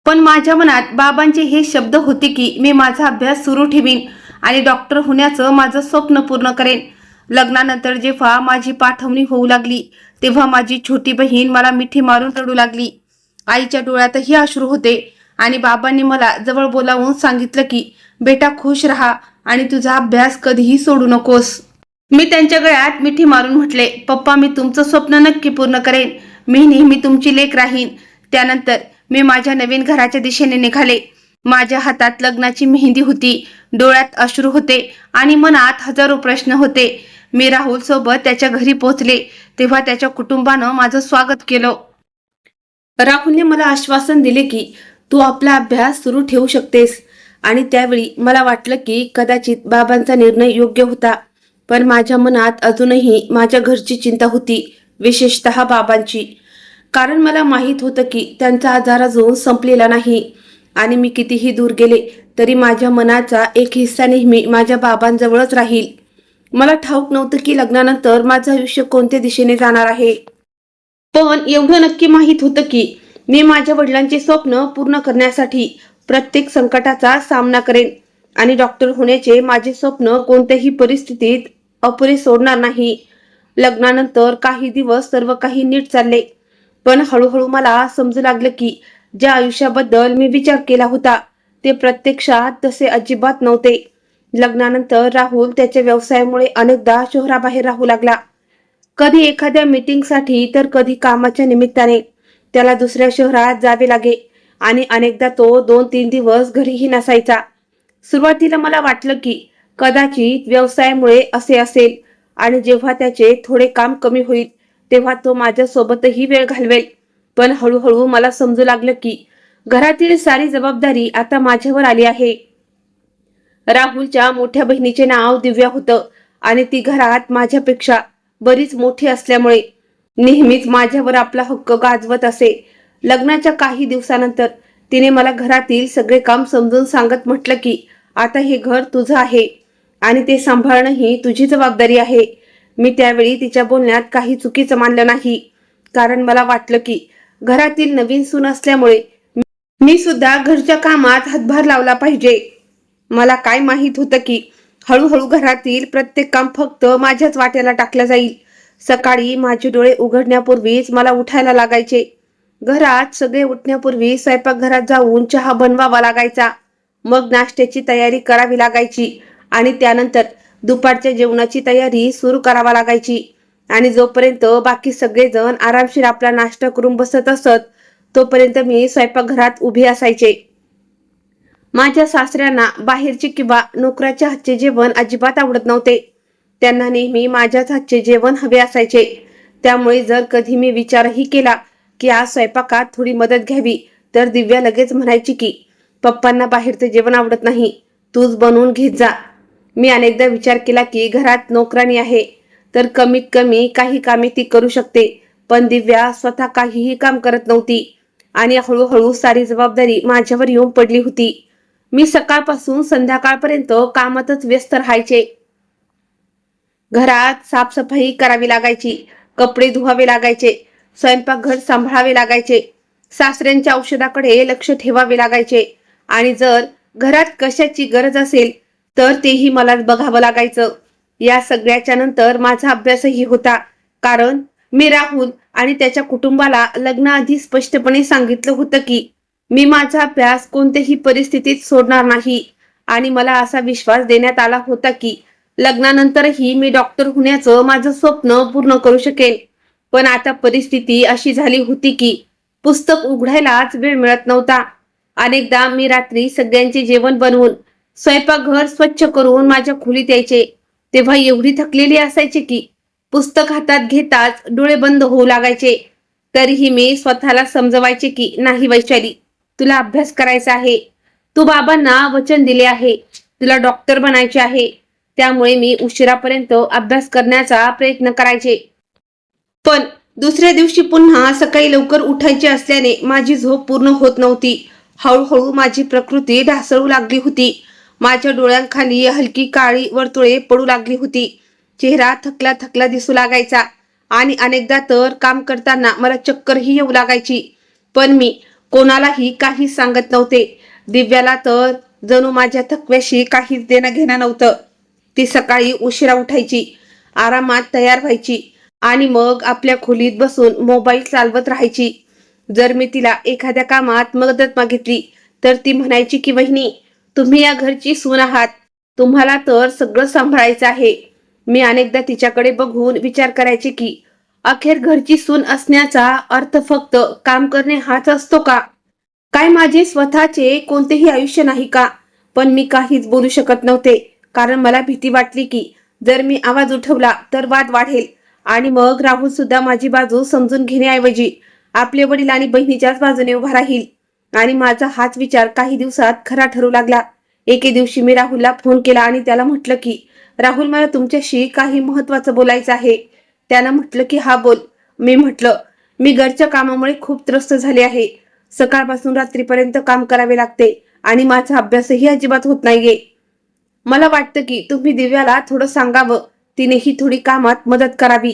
Speaker 1: पण माझ्या मनात बाबांचे हे शब्द होते की मी माझा अभ्यास सुरू ठेवीन आणि डॉक्टर होण्याचं माझं स्वप्न पूर्ण करेन. लग्नानंतर जेव्हा माझी पाठवणी होऊ लागली तेव्हा माझी छोटी बहीण मला मिठी मारून रडू लागली. आईच्या डोळ्यातही अश्रू होते आणि बाबांनी मला जवळ बोलावून सांगितलं की बेटा खुश राहा आणि तुझा अभ्यास कधीही सोडू नकोस. मी त्यांच्या गळ्यात मिठी मारून म्हटले, पप्पा मी तुमचं स्वप्न नक्की पूर्ण करेन. मी नेहमी तुमची लेक राहीन. त्यानंतर मी माझ्या नवीन घराच्या दिशेने निघाले. माझ्या हातात लग्नाची मेहंदी होती, डोळ्यात अश्रू होते आणि मनात हजारो प्रश्न होते. मी राहुल सोबत त्याच्या घरी पोहोचले तेव्हा त्याच्या कुटुंबानं माझं स्वागत केलं. राहुलने मला आश्वासन दिले की तू आपला अभ्यास सुरू ठेवू शकतेस आणि त्यावेळी मला वाटलं की कदाचित बाबांचा निर्णय योग्य होता. पण माझ्या मनात अजूनही माझ्या घरची चिंता होती, विशेषतः बाबांची. कारण मला माहीत होतं की त्यांचा आजार अजून संपलेला नाही आणि मी कितीही दूर गेले तरी माझ्या मनाचा एक हिस्सा नेहमी माझ्या बाबांजवळच राहील. मला ठाऊक नव्हतं की लग्नानंतर माझं आयुष्य कोणत्या दिशेने जाणार आहे. पण एवढं नक्की माहीत होतं की मी माझ्या वडिलांचे स्वप्न पूर्ण करण्यासाठी प्रत्येक संकटाचा सामना करेन आणि डॉक्टर होण्याचे माझे स्वप्न कोणत्याही परिस्थितीत अपुरे सोडणार नाही. लग्नानंतर काही दिवस सर्व काही नीट चालले, पण हळूहळू मला समजू लागलं की ज्या आयुष्याबद्दल मी विचार केला होता ते प्रत्यक्षात तसे अजिबात नव्हते. लग्नानंतर राहुल त्याच्या व्यवसायामुळे अनेकदा शहराबाहेर राहू लागला. कधी एखाद्या मीटिंगसाठी तर कधी कामाच्या निमित्ताने त्याला दुसऱ्या शहरात जावे लागे आणि अनेकदा तो 2-3 दिवस घरीही नसायचा. सुरुवातीला मला वाटलं की कदाचित व्यवसायामुळे असे असेल आणि जेव्हा त्याचे थोडे काम कमी होईल तेव्हा तो माझ्यासोबतही वेळ घालवेल. पण हळूहळू मला समजू लागलं की घरातील सारी जबाबदारी आता माझ्यावर आली आहे. राहुलच्या मोठ्या बहिणीचे नाव दिव्या होतं आणि ती घरात माझ्यापेक्षा बरीच मोठी असल्यामुळे नेहमीच माझ्यावर आपला हक्क गाजवत असे. लग्नाच्या काही दिवसानंतर तिने मला घरातील सगळे काम समजून सांगत म्हटलं की आता हे घर तुझं आहे आणि ते सांभाळणं ही तुझी जबाबदारी आहे. मी त्यावेळी तिच्या बोलण्यात काही चुकीचं मानलं नाही, कारण मला वाटलं की घरातील नवीन सून असल्यामुळे मी सुद्धा घरच्या कामात हातभार लावला पाहिजे. मला काय माहित होतं की हळूहळू घरातील प्रत्येक काम फक्त माझ्याच वाट्याला टाकलं जाईल. सकाळी माझे डोळे उघडण्यापूर्वीच मला उठायला लागायचे. घरात सगळे उठण्यापूर्वी स्वयंपाकघरात जाऊन चहा बनवावा लागायचा. मग नाश्त्याची तयारी करावी लागायची आणि त्यानंतर दुपारच्या जेवणाची तयारी सुरू करावा लागायची. आणि जोपर्यंत बाकी सगळेजण आरामशीर आपला नाश्ता करून बसत असत तोपर्यंत मी स्वयंपाकघरात उभी असायचे. माझ्या सासऱ्यांना बाहेरचे किंवा नोकराच्या हातचे जेवण अजिबात आवडत नव्हते. त्यांना नेहमी माझ्याच हातचे जेवण हवे असायचे. त्यामुळे जर कधी मी विचारही केला की आज स्वयंपाकात थोडी मदत घ्यावी तर दिव्या लगेच म्हणायची की पप्पांना बाहेरचे जेवण आवडत नाही, तूच बनवून घेत जा. मी अनेकदा विचार केला की घरात नोकरानी आहे तर कमीत कमी काही कामे ती करू शकते, पण दिव्या स्वतः काहीही काम करत नव्हती आणि हळूहळू सारी जबाबदारी माझ्यावर येऊन पडली होती. मी सकाळपासून संध्याकाळपर्यंत कामातच व्यस्त राहायचे. घरात साफसफाई करावी लागायची, कपडे धुवावे लागायचे, स्वयंपाकघर सांभाळावे लागायचे, सासऱ्यांच्या औषधाकडे लक्ष ठेवावे लागायचे आणि जर घरात कशाची गरज असेल तर तेही मलाच बघावं लागायचं. या सगळ्याच्या नंतर माझा अभ्यासही होता, कारण मी राहुल आणि त्याच्या कुटुंबाला लग्नाआधी स्पष्टपणे सांगितलं होतं की मी माझा अभ्यास कोणत्याही परिस्थितीत सोडणार नाही आणि मला असा विश्वास देण्यात आला होता की लग्नानंतरही मी डॉक्टर होण्याचं माझं स्वप्न पूर्ण करू शकेन. पण आता परिस्थिती अशी झाली होती की पुस्तक उघडायलाच वेळ मिळत नव्हता. अनेकदा मी रात्री सगळ्यांचे जेवण बनवून स्वयंपाकघर स्वच्छ करून माझ्या खोलीत यायचे तेव्हा एवढी थकलेली असायचे की पुस्तक हातात घेताच डोळे बंद होऊ लागायचे. तरीही मी स्वतःला समजवायचे की नाही वैशाली, तुला अभ्यास करायचा आहे, तू बाबांना वचन दिले आहे, तुला डॉक्टर बनायचे आहे. त्यामुळे मी उशिरापर्यंत अभ्यास करण्याचा प्रयत्न करायचे. पण दुसऱ्या दिवशी पुन्हा सकाळी लवकर उठायचे असल्याने माझी झोप पूर्ण होत नव्हती. हळूहळू माझी प्रकृती ढासळू लागली होती. माझ्या डोळ्यांखाली हलकी काळी वर्तुळे पडू लागली होती. चेहरा थकला थकला दिसू लागायचा आणि अनेकदा तर काम करताना मला चक्करही येऊ लागायची. पण मी कोणालाही काही सांगत नव्हते. दिव्याला तर जणू माझ्या थकव्याशी काहीच देणं घेणं नव्हतं. ती सकाळी उशिरा उठायची, आरामात तयार व्हायची आणि मग आपल्या खोलीत बसून मोबाईल चालवत राहायची. जर मी तिला एखाद्या कामात मदत मागितली तर ती म्हणायची की वहिनी, तुम्ही या घरची सून आहात, तुम्हाला तर सगळं सांभाळायचं आहे. मी अनेकदा तिच्याकडे बघून विचार करायचे की अखेर घरची सून असण्याचा अर्थ फक्त काम करणे हाच असतो का? काय माझे स्वतःचे कोणतेही आयुष्य नाही का? पण मी काहीच बोलू शकत नव्हते, कारण मला भीती वाटली की जर मी आवाज उठवला तर वाद वाढेल आणि मग राहुल सुद्धा माझी बाजू समजून घेण्याऐवजी आपले वडील आणि बहिणीच्याच बाजूने उभा राहील. आणि माझा हाच विचार काही दिवसात खरा ठरू लागला. एके दिवशी मी राहुलला फोन केला आणि त्याला म्हटलं की राहुल, मला तुमच्याशी काही महत्वाचं बोलायचं आहे. त्यानं म्हटलं की हा बोल. मी म्हटलं, मी घरच्या कामामुळे खूप त्रस्त झाले आहे. सकाळपासून रात्रीपर्यंत काम करावे लागते आणि माझा अभ्यासही अजिबात होत नाहीये. मला वाटतं की तुम्ही दिव्याला थोडं सांगावं, तिनेही थोडी कामात मदत करावी.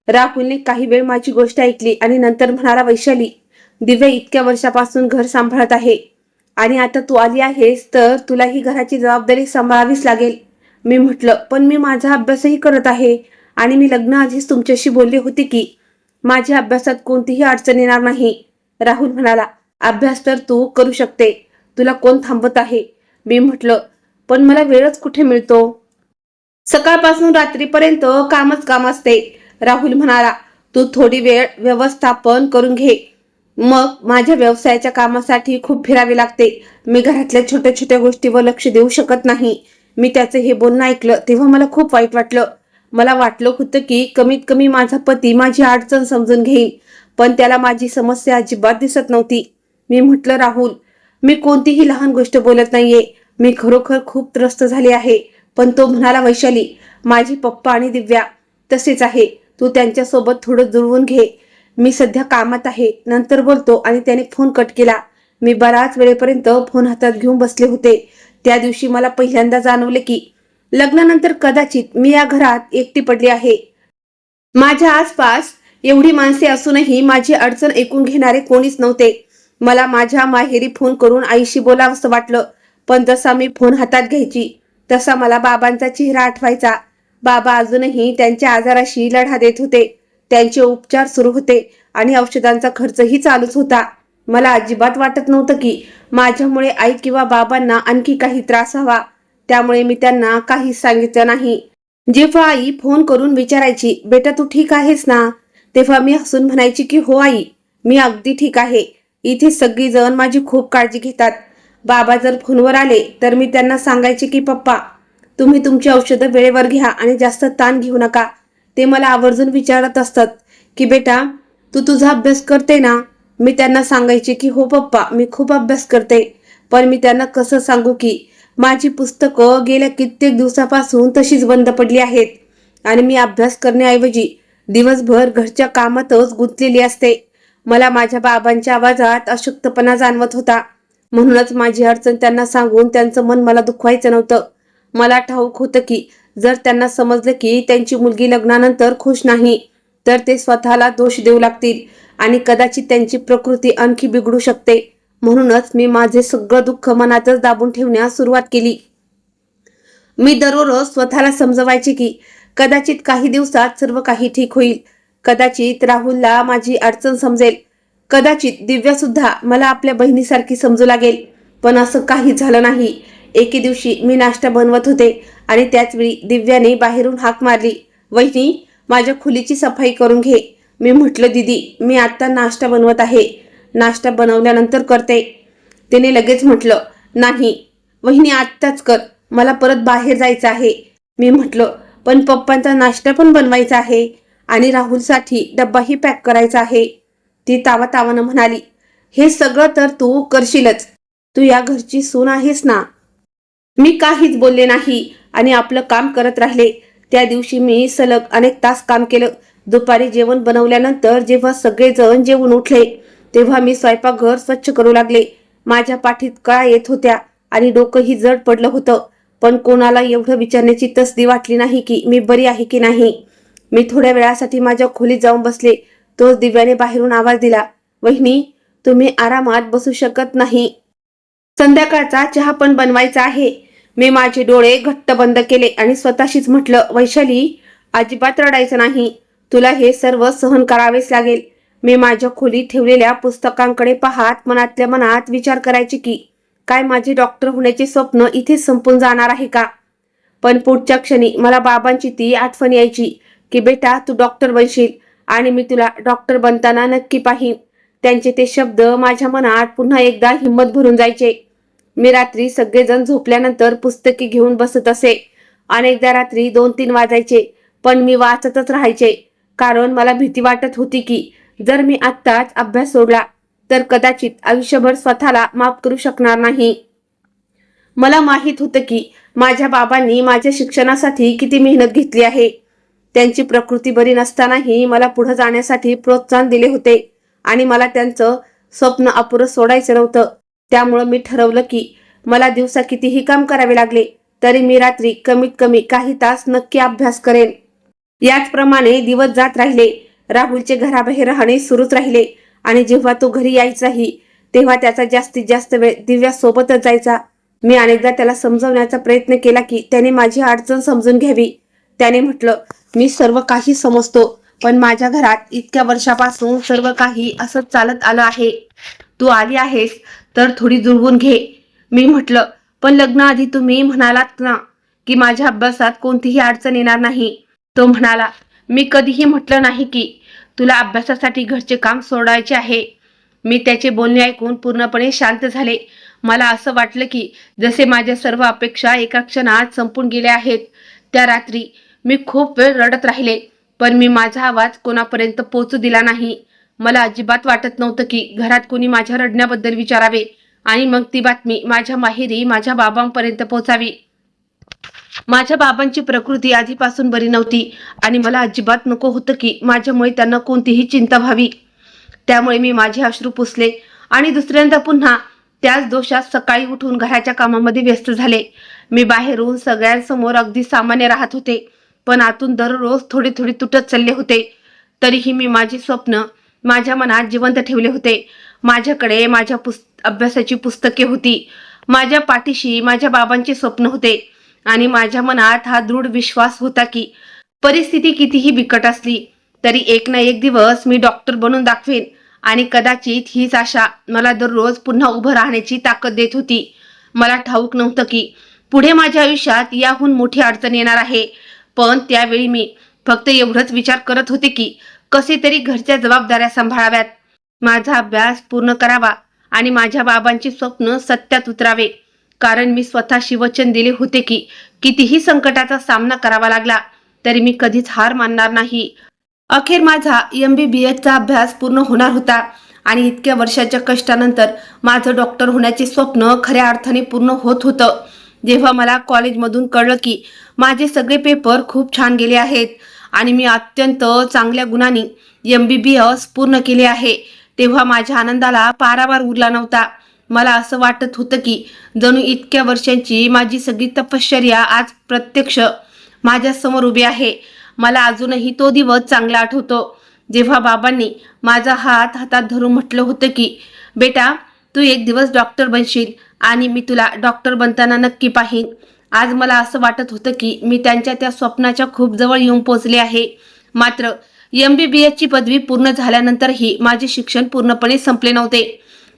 Speaker 1: राहुलने काही वेळ माझी गोष्ट ऐकली आणि नंतर म्हणाला, वैशाली, दिव्या इतक्या वर्षापासून घर सांभाळत आहे आणि आता तू आली आहेस तर तुला ही घराची जबाबदारी सांभाळावीच लागेल. मी म्हटलं, पण मी माझा अभ्यासही करत आहे आणि मी लग्नाआधीच तुमच्याशी बोलले होते की माझ्या अभ्यासात कोणतीही अडचण येणार नाही. राहुल म्हणाला, अभ्यास तर तू करू शकते, तुला कोण थांबवत आहे? मी म्हटलं, पण मला वेळच कुठे मिळतो, सकाळपासून रात्रीपर्यंत कामच काम असते. राहुल म्हणाला, तू थोडी वेळ व्यवस्थापन करून घे. मग माझ्या व्यवसायाच्या कामासाठी खूप फिरावे लागते. मी घरातल्या छोट्या छोट्या गोष्टीवर लक्ष देऊ शकत नाही. मी त्याचं हे बोलणं ऐकलं तेव्हा मला खूप वाईट वाटलं. मला वाटलं होतं की कमीत कमी माझा पती माझी अडचण समजून घेईल, पण त्याला माझी समस्या अजिबात दिसत नव्हती. मी म्हटलं, राहुल, मी कोणतीही लहान गोष्ट बोलत नाहीये, मी खरोखर खूप त्रस्त झाले आहे. पण तो म्हणाला, वैशाली, माझी पप्पा आणि दिव्या तसेच आहे, तू त्यांच्यासोबत थोडं जुळवून घे. मी सध्या कामात आहे, नंतर बोलतो. आणि त्याने फोन कट केला. मी बराच वेळेपर्यंत फोन हातात घेऊन बसले होते. त्या दिवशी मला पहिल्यांदा जाणवले की लग्नानंतर कदाचित मी या घरात एकटी पडली आहे. माझ्या आसपास एवढी माणसे असूनही माझी अडचण ऐकून घेणारे कोणीच नव्हते. मला माझ्या माहेरी फोन करून आईशी बोलावंसं वाटलं, पण जसा मी फोन हातात घ्यायची तसा मला बाबांचा चेहरा आठवायचा. बाबा अजूनही त्यांच्या आजाराशी लढा देत होते. त्यांचे उपचार सुरू होते आणि औषधांचा खर्चही चालूच होता. मला अजिबात वाटत नव्हतं की माझ्यामुळे आई किंवा बाबांना आणखी काही त्रास व्हावा. त्यामुळे मी त्यांना काहीच सांगितलं नाही. जेव्हा आई फोन करून विचारायची, बेटा तू ठीक आहेस ना, तेव्हा मी हसून म्हणायची की हो आई, मी अगदी ठीक आहे. इथे सगळीजण माझी खूप काळजी घेतात. बाबा जर फोनवर आले तर मी त्यांना सांगायचे की पप्पा, तुम्ही तुमची औषधं वेळेवर घ्या आणि जास्त ताण घेऊ नका. ते मला आवर्जून विचारत असतात की बेटा तू तुझा अभ्यास करते ना. मी त्यांना सांगायचे की हो पप्पा, मी खूप अभ्यास करते. पण मी त्यांना कसं सांगू की माझी पुस्तकं गेल्या कित्येक दिवसापासून तशीच बंद पडली आहेत आणि मी अभ्यास करण्याऐवजी दिवसभर घरच्या कामातच गुंतलेली असते. मला माझ्या बाबांच्या आवाजात अशक्तपणा जाणवत होता. म्हणूनच माझी अडचण त्यांना सांगून त्यांचं मन मला दुखवायचं नव्हतं. मला ठाऊक होतं की जर त्यांना समजलं की त्यांची मुलगी लग्नानंतर खुश नाही तर ते स्वतःला दोष देऊ लागतील आणि कदाचित त्यांची प्रकृती आणखी बिघडू शकते. म्हणूनच मी माझे सगळं दुःख मनातच दाबून ठेवण्यास सुरुवात केली. मी दररोज स्वतःला समजवायचे की कदाचित काही दिवसात सर्व काही ठीक होईल. कदाचित राहुलला माझी अडचण समजेल. कदाचित दिव्या सुद्धा मला आपल्या बहिणीसारखी समजू लागेल. पण असं काही झालं नाही. एके दिवशी मी नाश्ता बनवत होते आणि त्याचवेळी दिव्याने बाहेरून हाक मारली, वहिनी, माझ्या खोलीची सफाई करून घे. मी म्हटलं, दीदी, मी आता नाश्ता बनवत आहे, नाश्ता बनवल्यानंतर करते. तिने लगेच म्हटलं, नाही वहिनी, आत्ताच कर, मला परत बाहेर जायचं आहे. मी म्हटलं, पण पप्पांचा नाश्ता पण बनवायचा आहे आणि राहुलसाठी डब्बाही पॅक करायचा आहे. ती तावातावानं म्हणाली, हे सगळं तर तू करशीलच, तू या घरची सून आहेस ना. मी काहीच बोलले नाही आणि आपलं काम करत राहिले. त्या दिवशी मी सलग अनेक तास काम केलं. दुपारी जेवण बनवल्यानंतर जेव्हा सगळेजण जेवून उठले तेव्हा मी स्वयंपाकघर स्वच्छ करू लागले.
Speaker 2: माझ्या पाठीत कळा येत होत्या आणि डोकंही जड पडलं होतं. पण कोणाला एवढं विचारण्याची तसदी वाटली नाही की मी बरी आहे की नाही. मी थोड्या वेळासाठी माझ्या खोलीत जाऊन बसले. तोच दिव्याने बाहेरून आवाज दिला, वहिनी, तुम्ही आरामात बसू शकत नाही. संध्याकाळचा चहा पण बनवायचा आहे. मी माझे डोळे घट्ट बंद केले आणि स्वतःशीच म्हटलं, वैशाली, अजिबात रडायचं नाही. तुला हे सर्व सहन करावेच लागेल. मी माझ्या खोलीत ठेवलेल्या पुस्तकांकडे पाहत मनातल्या मनात विचार करायचे की काय माझे डॉक्टर होण्याचे स्वप्न इथेच संपून जाणार आहे का. पण पुढच्या क्षणी मला बाबांची ती आठवण यायची की बेटा, तू डॉक्टर बनशील आणि मी तुला डॉक्टर बनताना नक्की पाहीन. त्यांचे ते शब्द माझ्या मनात पुन्हा एकदा हिंमत भरून जायचे. मी रात्री सगळेजण झोपल्यानंतर पुस्तके घेऊन बसत असे. अनेकदा रात्री 2-3 वाजायचे, पण मी वाचतच राहायचे. कारण मला भीती वाटत होती की जर मी आत्ताच अभ्यास सोडला तर कदाचित आयुष्यभर स्वतःला माफ करू शकणार नाही. मला माहित होतं की माझ्या बाबांनी माझ्या शिक्षणासाठी किती मेहनत घेतली आहे. त्यांची प्रकृती बरी नसतानाही मला पुढे जाण्यासाठी प्रोत्साहन दिले होते आणि मला त्यांचं स्वप्न अपुरं सोडायचं नव्हतं. त्यामुळं मी ठरवलं की मला दिवसा कितीही काम करावे लागले तरी मी रात्री कमीत कमी काही तास नक्की अभ्यास करेन. याचप्रमाणे दिवस जात राहिले. राहुलचे घराबाहेर राहणे सुरूच राहिले आणि जेव्हा तो घरी यायचाही तेव्हा त्याचा जास्तीत जास्त वेळ दिव्यासोबतच जायचा. मी अनेकदा त्याला समजवण्याचा प्रयत्न केला की त्याने माझी अडचण समजून घ्यावी. त्याने म्हटलं, मी सर्व काही समजतो, पण माझ्या घरात इतक्या वर्षापासून सर्व काही असंच चालत आलं आहे. तू आली आहेस तर थोडी जुळवून घे. मी म्हटलं, पण लग्नाआधी तुम्ही म्हणालात ना की माझ्या अभ्यासात कोणतीही अडचण येणार नाही. तो म्हणाला, मी कधीही म्हटलं नाही की तुला अभ्यासासाठी घरचे काम सोडायचे आहे. मी त्याचे बोलणे ऐकून पूर्णपणे शांत झाले. मला असं वाटलं की जसे माझ्या सर्व अपेक्षा एका क्षणात संपून गेल्या आहेत. त्या रात्री मी खूप वेळ रडत राहिले, पण मी माझा आवाज कोणापर्यंत पोहोचू दिला नाही. मला अजिबात वाटत नव्हतं की घरात कोणी माझ्या रडण्याबद्दल विचारावे आणि मग ती बातमी माझ्या माहेरी माझ्या बाबांपर्यंत पोहोचावी. माझ्या बाबांची प्रकृती आधीपासून बरी नव्हती आणि मला अजिबात नको होतं की माझ्यामुळे त्यांना कोणतीही चिंता व्हावी. त्यामुळे मी माझे अश्रू पुसले आणि दुसऱ्यांदा पुन्हा त्याच दोषात सकाळी उठून घराच्या कामामध्ये व्यस्त झाले. मी बाहेरून सगळ्यांसमोर अगदी सामान्य राहत होते, पण आतून दररोज थोडे थोडे तुटत चालले होते. तरीही मी माझी स्वप्न माझ्या मनात जिवंत ठेवले होते. माझ्याकडे माझ्या अभ्यासाची पुस्तके होती. माझ्या पाठीशी माझ्या बाबांचे स्वप्न होते आणि माझ्या मनात हा दृढ विश्वास होता की परिस्थिती कितीही बिकट असली तरी एक ना एक दिवस मी डॉक्टर बनून दाखवेन. आणि कदाचित हीच आशा मला दररोज पुन्हा उभं राहण्याची ताकद देत होती. मला ठाऊक नव्हतं की पुढे माझ्या आयुष्यात याहून मोठी अडचण येणार आहे, पण त्यावेळी मी फक्त एवढंच विचार करत होते की कसे तरी घरच्या जबाबदाऱ्या सांभाळाव्यात, माझा अभ्यास पूर्ण करावा आणि माझ्या बाबांचे स्वप्न सत्यात उतरावे. कारण मी स्वतःशी वचन दिले होते की कितीही संकटाचा सामना करावा लागला तरी मी कधीच हार मानणार नाही. अखेर माझा MBBSचा अभ्यास पूर्ण होणार होता आणि इतक्या वर्षाच्या कष्टानंतर माझं डॉक्टर होण्याचे स्वप्न खऱ्या अर्थाने पूर्ण होत होतं. जेव्हा मला कॉलेजमधून कळलं की माझे सगळे पेपर खूप छान गेले आहेत आणि मी अत्यंत चांगल्या गुणांनी MBBS पूर्ण केले आहे, तेव्हा माझ्या आनंदाला पारावार उरला नव्हता. मला असं वाटत होतं की जणू इतक्या वर्षांची माझी सगळी तपश्चर्या आज प्रत्यक्ष माझ्या समोर उभी आहे. मला अजूनही तो दिवस चांगला आठवतो जेव्हा बाबांनी माझा हात हातात धरून म्हटलं होतं की बेटा, तू एक दिवस डॉक्टर बनशील आणि मी तुला डॉक्टर बनताना नक्की पाहीन. आज मला असं वाटत होतं की मी त्यांच्या त्या स्वप्नाच्या खूप जवळ येऊन पोहोचले आहे. मात्र MBBSची पदवी पूर्ण झाल्यानंतरही माझे शिक्षण पूर्णपणे संपले नव्हते,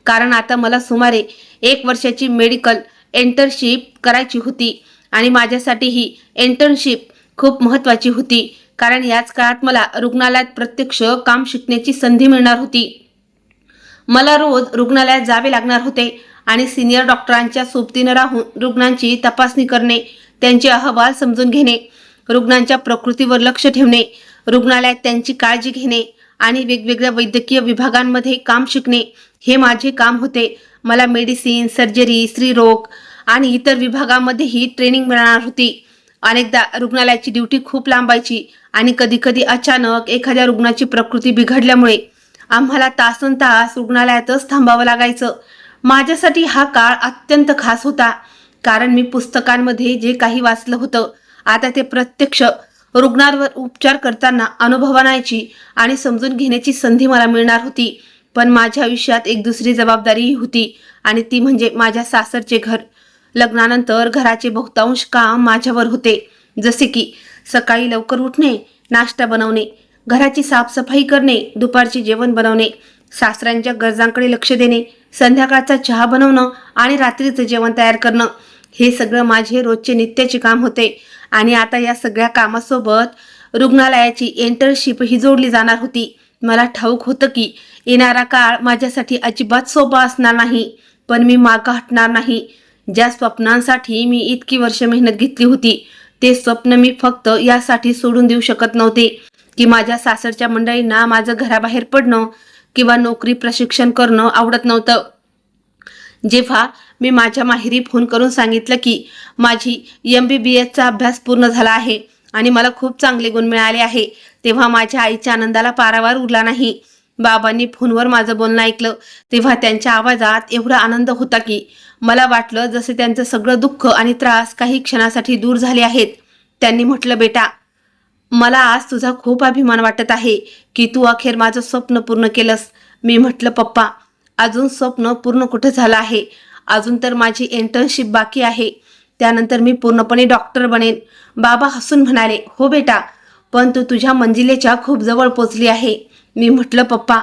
Speaker 2: कारण आता मला सुमारे 1 वर्षाची मेडिकल इंटर्नशिप करायची होती आणि माझ्यासाठी ही इंटर्नशिप खूप महत्त्वाची होती, कारण याच काळात मला रुग्णालयात प्रत्यक्ष काम शिकण्याची संधी मिळणार होती. मला रोज रुग्णालयात जावे लागणार होते आणि सिनियर डॉक्टरांच्या सोबतीनं राहून रुग्णांची तपासणी करणे, त्यांचे अहवाल समजून घेणे, रुग्णांच्या प्रकृतीवर लक्ष ठेवणे, रुग्णालयात त्यांची काळजी घेणे आणि वेगवेगळ्या वैद्यकीय विभागांमध्ये काम शिकणे हे माझे काम होते. मला मेडिसिन, सर्जरी, स्त्रीरोग आणि इतर विभागांमध्येही ट्रेनिंग मिळणार होती. अनेकदा रुग्णालयाची ड्युटी खूप लांबायची आणि कधीकधी अचानक एखाद्या रुग्णाची प्रकृती बिघडल्यामुळे आम्हाला तासनतास रुग्णालयातच थांबावं लागायचं. माझ्यासाठी हा काळ अत्यंत खास होता, कारण मी पुस्तकांमध्ये जे काही वाचलं होतं आता ते प्रत्यक्ष रुग्णांवर उपचार करताना अनुभवण्याची आणि समजून घेण्याची संधी मला मिळणार होती. पण माझ्या आयुष्यात एक दुसरी जबाबदारीही होती आणि ती म्हणजे माझ्या सासरचे घर. लग्नानंतर घराचे बहुतांश काम माझ्यावर होते, जसे की सकाळी लवकर उठणे, नाश्ता बनवणे, घराची साफसफाई करणे, दुपारचे जेवण बनवणे, सासऱ्यांच्या गरजांकडे लक्ष देणे, संध्याकाळचा चहा बनवणं आणि रात्रीचं जेवण तयार करणं. हे सगळं माझे रोजचे नित्याचे काम होते आणि आता या सगळ्या कामासोबत रुग्णालयाची इंटर्नशिप ही जोडली जाणार होती. मला ठाऊक होतं की येणारा काळ माझ्यासाठी अजिबात सोपा असणार नाही, पण मी मागं हटणार नाही. ज्या स्वप्नांसाठी मी इतकी वर्ष मेहनत घेतली होती ते स्वप्न मी फक्त यासाठी सोडून देऊ शकत नव्हते की माझ्या सासरच्या मंडळींना माझं घराबाहेर पडणं किंवा नोकरी प्रशिक्षण करणं आवडत नव्हतं. जेव्हा मी माझ्या माहेरी फोन करून सांगितलं की माझी MBBSचा अभ्यास पूर्ण झाला आहे आणि मला खूप चांगले गुण मिळाले आहे, तेव्हा माझ्या आईच्या आनंदाला पारावार उरला नाही. बाबांनी फोनवर माझं बोलणं ऐकलं तेव्हा त्यांच्या आवाजात एवढा आनंद होता की मला वाटलं जसे त्यांचं सगळं दुःख आणि त्रास काही क्षणासाठी दूर झाले आहेत. त्यांनी म्हटलं, बेटा, मला आज तुझा खूप अभिमान वाटत आहे की तू अखेर माझं स्वप्न पूर्ण केलंस. मी म्हटलं, पप्पा, अजून स्वप्न पूर्ण कुठं झालं आहे? अजून तर माझी इंटर्नशिप बाकी आहे, त्यानंतर मी पूर्णपणे डॉक्टर बनेन. बाबा हसून म्हणाले, हो बेटा, पण तू तुझ्या मंजिलेच्या खूप जवळ पोचली आहे. मी म्हटलं, पप्पा,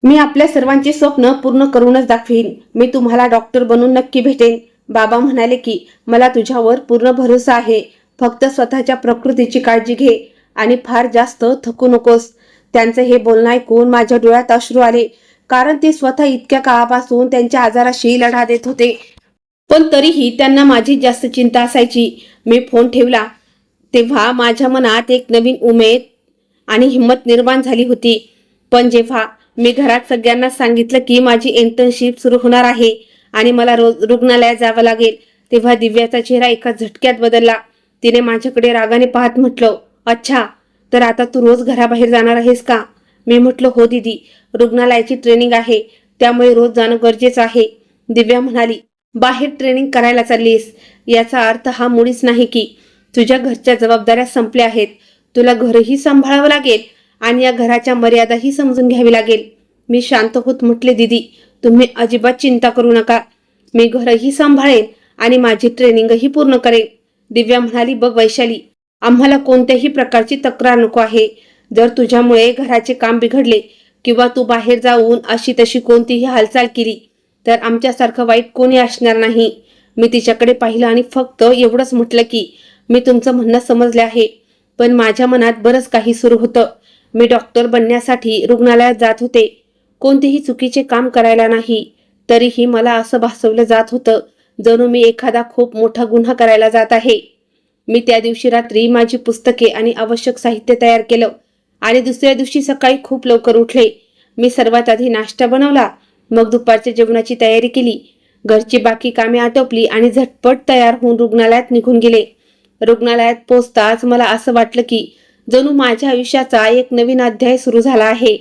Speaker 2: मी आपल्या सर्वांचे स्वप्न पूर्ण करूनच दाखवीन. मी तुम्हाला डॉक्टर बनून नक्की भेटेन. बाबा म्हणाले की मला तुझ्यावर पूर्ण भरोसा आहे, फक्त स्वतःच्या प्रकृतीची काळजी घे आणि फार जास्त थकू नकोस. त्यांचं हे बोलणं ऐकून माझ्या डोळ्यात अश्रू आले, कारण ते स्वतः इतक्या काळापासून त्यांच्या आजाराशी लढा देत होते, पण तरीही त्यांना माझी जास्त चिंता असायची. मी फोन ठेवला तेव्हा माझ्या मनात एक नवीन उमेद आणि हिंमत निर्माण झाली होती. पण जेव्हा मी घरात सगळ्यांना सांगितलं की माझी इंटर्नशिप सुरू होणार आहे आणि मला रोज रुग्णालयात जावं लागेल, तेव्हा दिव्याचा चेहरा एका झटक्यात बदलला. तिने माझ्याकडे रागाने पाहत म्हटलं, अच्छा, तर आता तू रोज घराबाहेर जाणार आहेस का? मी म्हटलं, हो दीदी, रुग्णालयाची ट्रेनिंग आहे, त्यामुळे रोज जाणं गरजेचं आहे. दिव्या म्हणाली, बाहेर ट्रेनिंग करायला चाललीस याचा अर्थ हा मुळीच नाही की तुझ्या घरच्या जबाबदाऱ्या संपल्या आहेत. तुला घरही सांभाळावं लागेल आणि या घराच्या मर्यादाही समजून घ्यावी लागेल. मी शांत होत म्हटले, दीदी, तुम्ही अजिबात चिंता करू नका. मी घरही सांभाळेन आणि माझी ट्रेनिंगही पूर्ण करेन. दिव्या म्हणाली, बघ वैशाली, आम्हाला कोणत्याही प्रकारची तक्रार नको आहे. जर तुझ्यामुळे घराचे काम बिघडले किंवा तू बाहेर जाऊन अशी तशी कोणतीही हालचाल केली तर आमच्यासारखं वाईट कोणी असणार नाही. मी तिच्याकडे पाहिलं आणि फक्त एवढंच म्हटलं की मी तुमचं म्हणणं समजले आहे, पण माझ्या मनात बरंच काही सुरू होतं. मी डॉक्टर बनण्यासाठी रुग्णालयात जात होते, कोणतेही चुकीचे काम करायला नाही. तरीही मला असं भासवलं जात होतं जणू मी एखादा खूप मोठा गुन्हा करायला जात आहे. मी त्या दिवशी रात्री माझी पुस्तके आणि आवश्यक साहित्य तयार केलं आणि दुसऱ्या दिवशी सकाळी खूप लवकर उठले. मी सर्वात आधी नाश्ता बनवला, मग दुपारच्या जेवणाची तयारी केली, घरची बाकी कामे आटोपली आणि झटपट तयार होऊन रुग्णालयात निघून गेले. रुग्णालयात पोहोचताच मला असं वाटलं की जणू माझ्या आयुष्याचा एक नवीन अध्याय सुरू झाला आहे.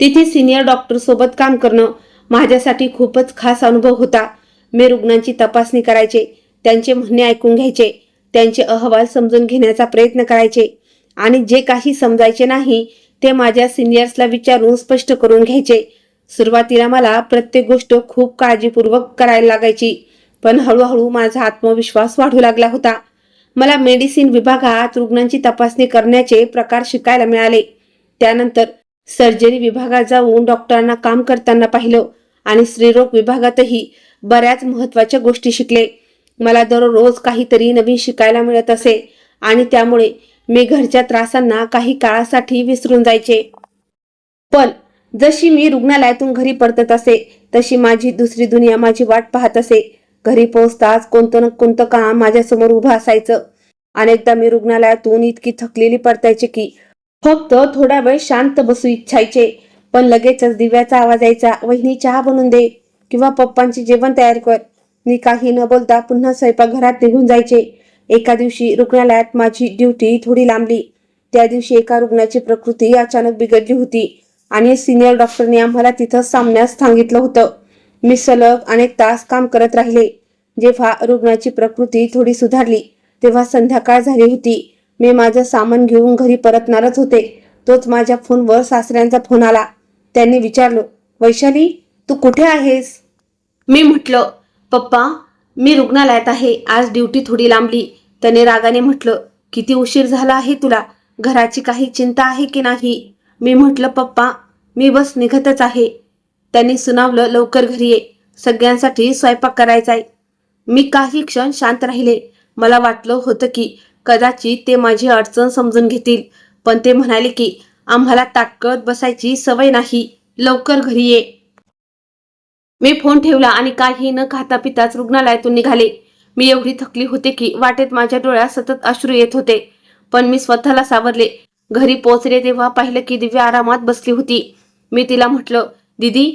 Speaker 2: तिथे सिनियर डॉक्टर सोबत काम करणं माझ्यासाठी खूपच खास अनुभव होता. मी रुग्णांची तपासणी करायचे, त्यांचे म्हणणे ऐकून घ्यायचे, त्यांचे अहवाल समजून घेण्याचा प्रयत्न करायचे आणि जे काही समजायचे नाही ते माझ्या सिनियर्सला विचारून स्पष्ट करून घ्यायचे. सुरुवातीला मला प्रत्येक गोष्ट खूप काळजीपूर्वक करायला लागायची, पण हळूहळू माझा आत्मविश्वास वाढू लागला होता. मला मेडिसिन विभागात रुग्णांची तपासणी करण्याचे प्रकार शिकायला मिळाले. त्यानंतर सर्जरी विभागात जाऊन डॉक्टरांना काम करताना पाहिलं आणि स्त्रीरोग विभागातही बऱ्याच महत्त्वाच्या गोष्टी शिकले. मला दररोज काहीतरी नवीन शिकायला मिळत असे आणि त्यामुळे मी घरच्या त्रासांना काही काळासाठी विसरून जायचे. पण जशी मी रुग्णालयातून घरी परतत असे तशी माझी दुसरी दुनिया माझी वाट पाहत असे. घरी पोहोचताच कोणतं ना कोणतं काम माझ्यासमोर उभं असायचं. अनेकदा मी रुग्णालयातून इतकी थकलेली परतायचे की फक्त थोडा वेळ शांत बसू इच्छायचे, पण लगेचच दिव्याचा आवाज यायचा, वहिनी चहा बनवून दे किंवा पप्पांचे जेवण तयार कर. मी काही न बोलता पुन्हा स्वयंपाकघरात निघून जायचे. एका दिवशी रुग्णालयात माझी ड्युटी थोडी लांबली. त्या दिवशी एका रुग्णाची प्रकृती अचानक बिघडली होती आणि सिनियर डॉक्टरने आम्हाला तिथं थांबण्यास सांगितलं होतं. मी सलग अनेक तास काम करत राहिले. जेव्हा रुग्णाची प्रकृती थोडी सुधारली तेव्हा संध्याकाळ झाली होती. मी माझं सामान घेऊन घरी परतणारच होते. तोच माझ्या फोनवर सासऱ्यांचा फोन आला. त्यांनी विचारलं, वैशाली, तू कुठे आहेस? मी म्हटलं, पप्पा, मी रुग्णालयात आहे. आज ड्युटी थोडी लांबली. त्याने रागाने म्हटलं, किती उशीर झाला आहे तुला? घराची काही चिंता आहे की नाही? मी म्हटलं, पप्पा, मी बस निघतच आहे. त्यांनी सुनावलं, लवकर घरी ये, सगळ्यांसाठी स्वयंपाक करायचा आहे. मी काही क्षण शांत राहिले. मला वाटलं होतं की कदाचित ते माझी अडचण समजून घेतील, पण ते म्हणाले की आम्हाला ताटकत बसायची सवय नाही, लवकर घरी ये. मी फोन ठेवला आणि काही न खाता पिताच रुग्णालयातून निघाले. मी एवढी थकली होते की वाटेत माझ्या डोळ्यात सतत अश्रू येत होते, पण मी स्वतःला सावरले. घरी पोहोचले तेव्हा पाहिलं की दिव्या आरामात बसली होती. मी तिला म्हटलं, दीदी,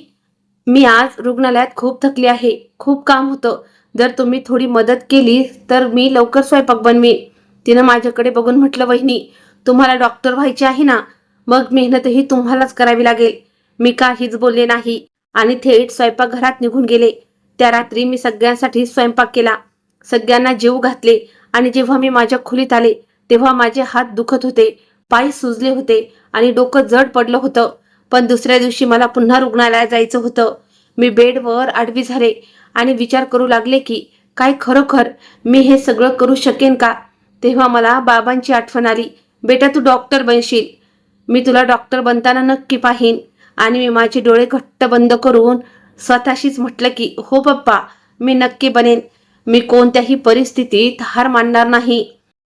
Speaker 2: मी आज रुग्णालयात खूप थकली आहे, खूप काम होतं. जर तुम्ही थोडी मदत केली तर मी लवकर स्वयंपाक बनवीन. तिनं माझ्याकडे बघून म्हटलं, वहिनी, तुम्हाला डॉक्टर व्हायचे आहे ना, मग मेहनतही तुम्हालाच करावी लागेल. मी काहीच बोलले नाही आणि थेट स्वयंपाकघरात निघून गेले. त्या रात्री मी सगळ्यांसाठी स्वयंपाक केला, सगळ्यांना जेवू घातले आणि जेव्हा मी माझ्या खोलीत आले तेव्हा माझे हात दुखत होते, पाय सुजले होते आणि डोकं जड पडलं होतं. पण दुसऱ्या दिवशी मला पुन्हा रुग्णालयात जायचं होतं. मी बेडवर आडवी झाले आणि विचार करू लागले की काय खरोखर मी हे सगळं करू शकेन का? तेव्हा मला बाबांची आठवण आली. बेटा, तू डॉक्टर बनशील. मी तुला डॉक्टर बनताना नक्की पाहीन. आणि मी माझे डोळे घट्ट बंद करून स्वतःशीच म्हटलं की हो पप्पा, मी नक्की बनेन. मी कोणत्याही परिस्थितीत हार मानणार नाही.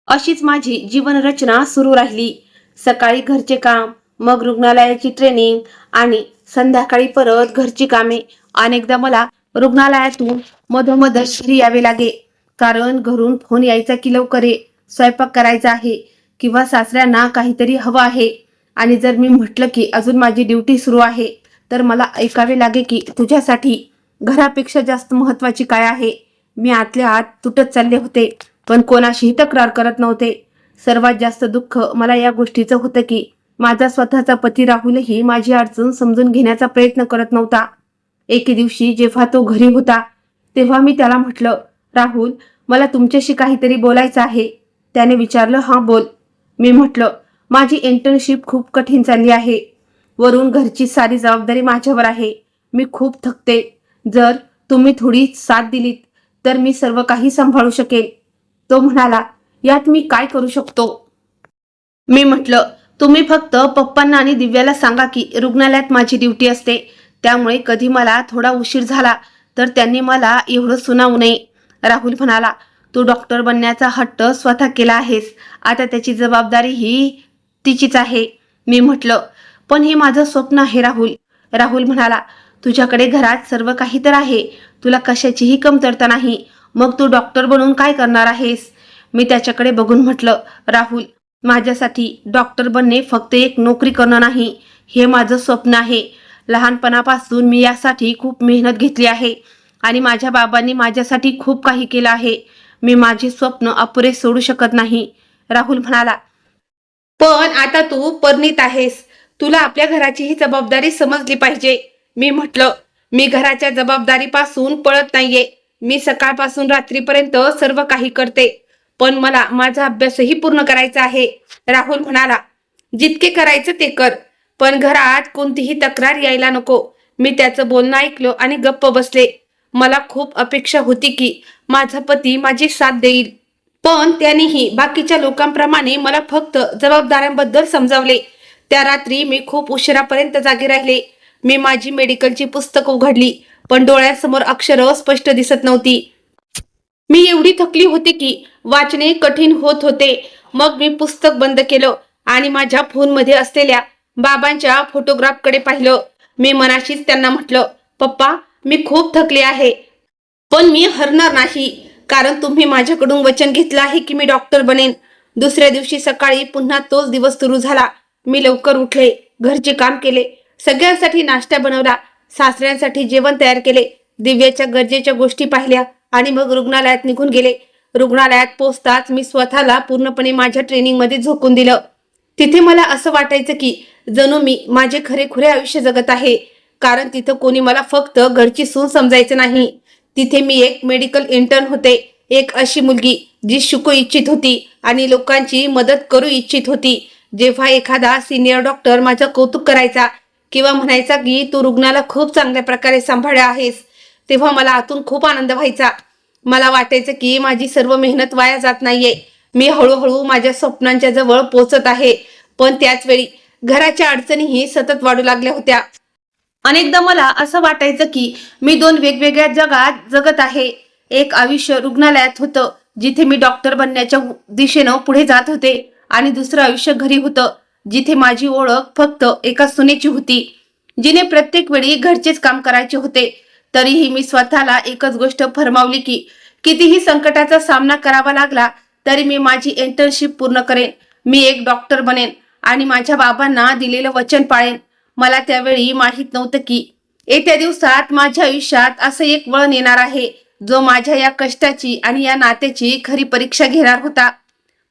Speaker 2: अशीच माझी जीवनरचना सुरू राहिली. सकाळी घरचे काम, मग रुग्णालयाची ट्रेनिंग आणि संध्याकाळी परत घरची कामे. अनेकदा मला रुग्णालयातून मधोमधच घरी यावे लागे, कारण घरून फोन यायचा की लवकर ये, स्वयंपाक करायचा आहे किंवा सासऱ्यांना काहीतरी हवं आहे. आणि जर मी म्हटलं की अजून माझी ड्युटी सुरू आहे तर मला ऐकावे लागे की तुझ्यासाठी घरापेक्षा जास्त महत्वाची काय आहे. मी आतल्या आत तुटत चालले होते, पण कोणाशीही तक्रार करत नव्हते. सर्वात जास्त दुःख मला या गोष्टीचं होतं की माझा स्वतःचा पती राहुलही माझी अडचण समजून घेण्याचा प्रयत्न करत नव्हता. एके दिवशी जेव्हा तो घरी होता तेव्हा मी त्याला म्हटलं, राहुल, मला तुमच्याशी काहीतरी बोलायचं आहे. त्याने विचारलं, हां बोल. मी म्हटलं, माझी इंटर्नशिप खूप कठीण चालली आहे. वरून घरची सारी जबाबदारी माझ्यावर आहे. मी खूप थकते. जर तुम्ही थोडी साथ दिलीत तर मी सर्व काही सांभाळू शकेन. तो म्हणाला, यात मी काय करू शकतो? मी म्हटलं, तुम्ही फक्त पप्पांना आणि दिव्याला सांगा की रुग्णालयात माझी ड्युटी असते, त्यामुळे कधी मला थोडा उशीर झाला तर त्यांनी मला एवढं सुनावू नये. राहुल म्हणाला, तू डॉक्टर बनण्याचा हट्ट स्वतः केला आहेस, आता त्याची जबाबदारीही तिचीच आहे. मी म्हटलं, पण हे माझं स्वप्न आहे राहुल. राहुल म्हणाला, तुझ्याकडे घरात सर्व काही तर आहे, तुला कशाचीही कमतरता नाही, मग तू डॉक्टर बनून काय करणार आहेस? मी त्याच्याकडे बघून म्हटलं, राहुल, माझ्यासाठी डॉक्टर बनणे फक्त एक नोकरी करणं नाही, हे माझं स्वप्न आहे. लहानपणापासून मी यासाठी खूप मेहनत घेतली आहे आणि माझ्या बाबांनी माझ्यासाठी खूप काही केलं आहे. मी माझे स्वप्न अपुरे सोडू शकत नाही. राहुल म्हणाला, पण आता तू परिणीत आहेस, तुला आपल्या घराची ही जबाबदारी समजली पाहिजे. मी म्हटलं, मी घराच्या जबाबदारीपासून पळत नाहीये. मी सकाळपासून रात्रीपर्यंत सर्व काही करते, पण मला माझा अभ्यासही पूर्ण करायचा आहे. राहुल म्हणाला, जितके करायचं ते कर, पण घरात कोणतीही तक्रार यायला नको. मी त्याचं बोलणं ऐकलं आणि गप्प बसले. मला खूप अपेक्षा होती की माझा पती माझी साथ देईल, पण त्यानेही बाकीच्या लोकांप्रमाणे मला फक्त जबाबदाऱ्यांबद्दल समजावले. त्या रात्री मी खूप उशिरापर्यंत जागे राहिले. मी माझी मेडिकलची पुस्तकं उघडली, पण डोळ्यासमोर अक्षरं स्पष्ट दिसत नव्हती. मी एवढी थकली होते की वाचणे कठीण होत होते. मग मी पुस्तक बंद केलं आणि माझ्या फोनमध्ये असलेल्या बाबांच्या फोटोग्राफकडे पाहिलं. मी मनाशीच त्यांना म्हटलं, पप्पा, मी खूप थकले आहे, पण मी हरणार नाही, कारण तुम्ही माझ्याकडून वचन घेतलं आहे की मी डॉक्टर बनेन. दुसऱ्या दिवशी सकाळी पुन्हा तोच दिवस सुरू झाला. मी लवकर उठले, घरचे काम केले, सगळ्यांसाठी नाश्ता बनवला, सासऱ्यांसाठी जेवण तयार केले, दिव्याच्या गरजेच्या गोष्टी पाहिल्या आणि मग रुग्णालयात निघून गेले. रुग्णालयात पोहोचताच मी स्वतःला पूर्णपणे माझ्या ट्रेनिंगमध्ये झोकून दिलं. तिथे मला असं वाटायचं की जणू मी माझे खरेखुरे आयुष्य जगत आहे,
Speaker 1: कारण तिथं कोणी मला फक्त घरची सून समजायचं नाही. तिथे मी एक मेडिकल इंटर्न होते, एक अशी मुलगी जी शिकू इच्छित होती आणि लोकांची मदत करू इच्छित होती. जेव्हा एखादा सिनियर डॉक्टर माझं कौतुक करायचा किंवा म्हणायचा की तू रुग्णाला खूप चांगल्या प्रकारे सांभाळले आहेस, तेव्हा मला आतून खूप आनंद व्हायचा. मला वाटायचं की माझी सर्व मेहनत वाया जात नाहीये, मी हळूहळू माझ्या स्वप्नांच्या जवळ पोहोचत आहे. पण त्याच वेळी घराच्या अडचणीही सतत वाढू लागल्या होत्या. अनेकदा मला असं वाटायचं की मी दोन वेगवेगळ्या जगात जगत आहे. एक आयुष्य रुग्णालयात होतं, जिथे मी डॉक्टर बनण्याच्या दिशेनं पुढे जात होते, आणि दुसरं आयुष्य घरी होतं, जिथे माझी ओळख फक्त एका सुनेची होती, जिने प्रत्येक वेळी घरचेच काम करायचे होते. तरीही मी स्वतःला एकच गोष्ट फरमावली की कितीही संकटाचा सामना करावा लागला तरी मी माझी इंटर्नशिप पूर्ण करेन. मी एक डॉक्टर बनेन आणि माझ्या बाबांना दिलेलं वचन पाळेन. मला त्यावेळी माहित नव्हतं की येत्या दिवसात माझ्या आयुष्यात असं एक वळण येणार आहे, जो माझ्या या कष्टाची आणि या नात्याची खरी परीक्षा घेणार होता.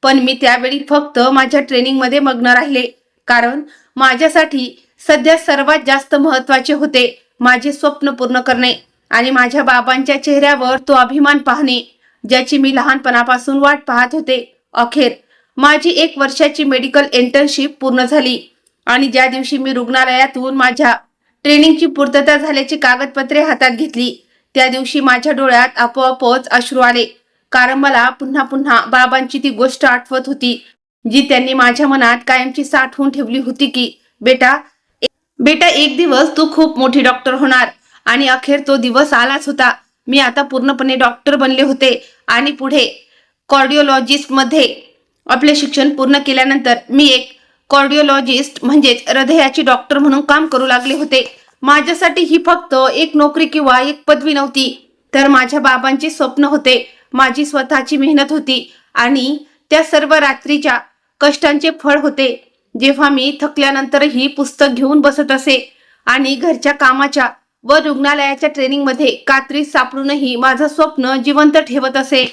Speaker 1: पण मी त्यावेळी फक्त माझ्या ट्रेनिंगमध्ये मग्न राहिले, कारण माझ्यासाठी सध्या सर्वात जास्त महत्त्वाचे होते माझे स्वप्न पूर्ण करणे आणि माझ्या बाबांच्या चेहऱ्यावर तो अभिमान पाहणे, ज्याची मी लहानपणापासून वाट पाहत होते. अखेर माझी 1 वर्षाची मेडिकल इंटर्नशिप पूर्ण झाली आणि ज्या दिवशी मी रुग्णालयातून माझ्या ट्रेनिंगची पूर्तता झाल्याची कागदपत्रे हातात घेतली, त्या दिवशी माझ्या डोळ्यात आपोआपच अश्रू आले. कारण मला पुन्हा पुन्हा बाबांची ती गोष्ट आठवत होती, जी त्यांनी माझ्या मनात कायमची साठवून ठेवली होती की बेटा बेटा एक दिवस तू खूप मोठी डॉक्टर होणार. आणि अखेर तो दिवस आलाच होता. मी आता पूर्णपणे डॉक्टर बनले होते आणि पुढे कार्डिओलॉजिस्ट मध्ये आपले शिक्षण पूर्ण केल्यानंतर मी एक कार्डिओलॉजिस्ट म्हणजेच हृदयाची डॉक्टर म्हणून काम करू लागले होते. माझ्यासाठी ही फक्त एक नोकरी किंवा एक पदवी नव्हती, तर माझ्या बाबांचे स्वप्न होते, माझी स्वतःची मेहनत होती आणि त्या सर्व रात्रीच्या कष्टांचे फळ होते. जेव्हा मी थकल्यानंतरही पुस्तक घेऊन बसत असे आणि घरच्या कामाच्या व रुग्णालयाच्या ट्रेनिंगमध्ये कात्री सापडूनही माझं स्वप्न जिवंत ठेवत असे.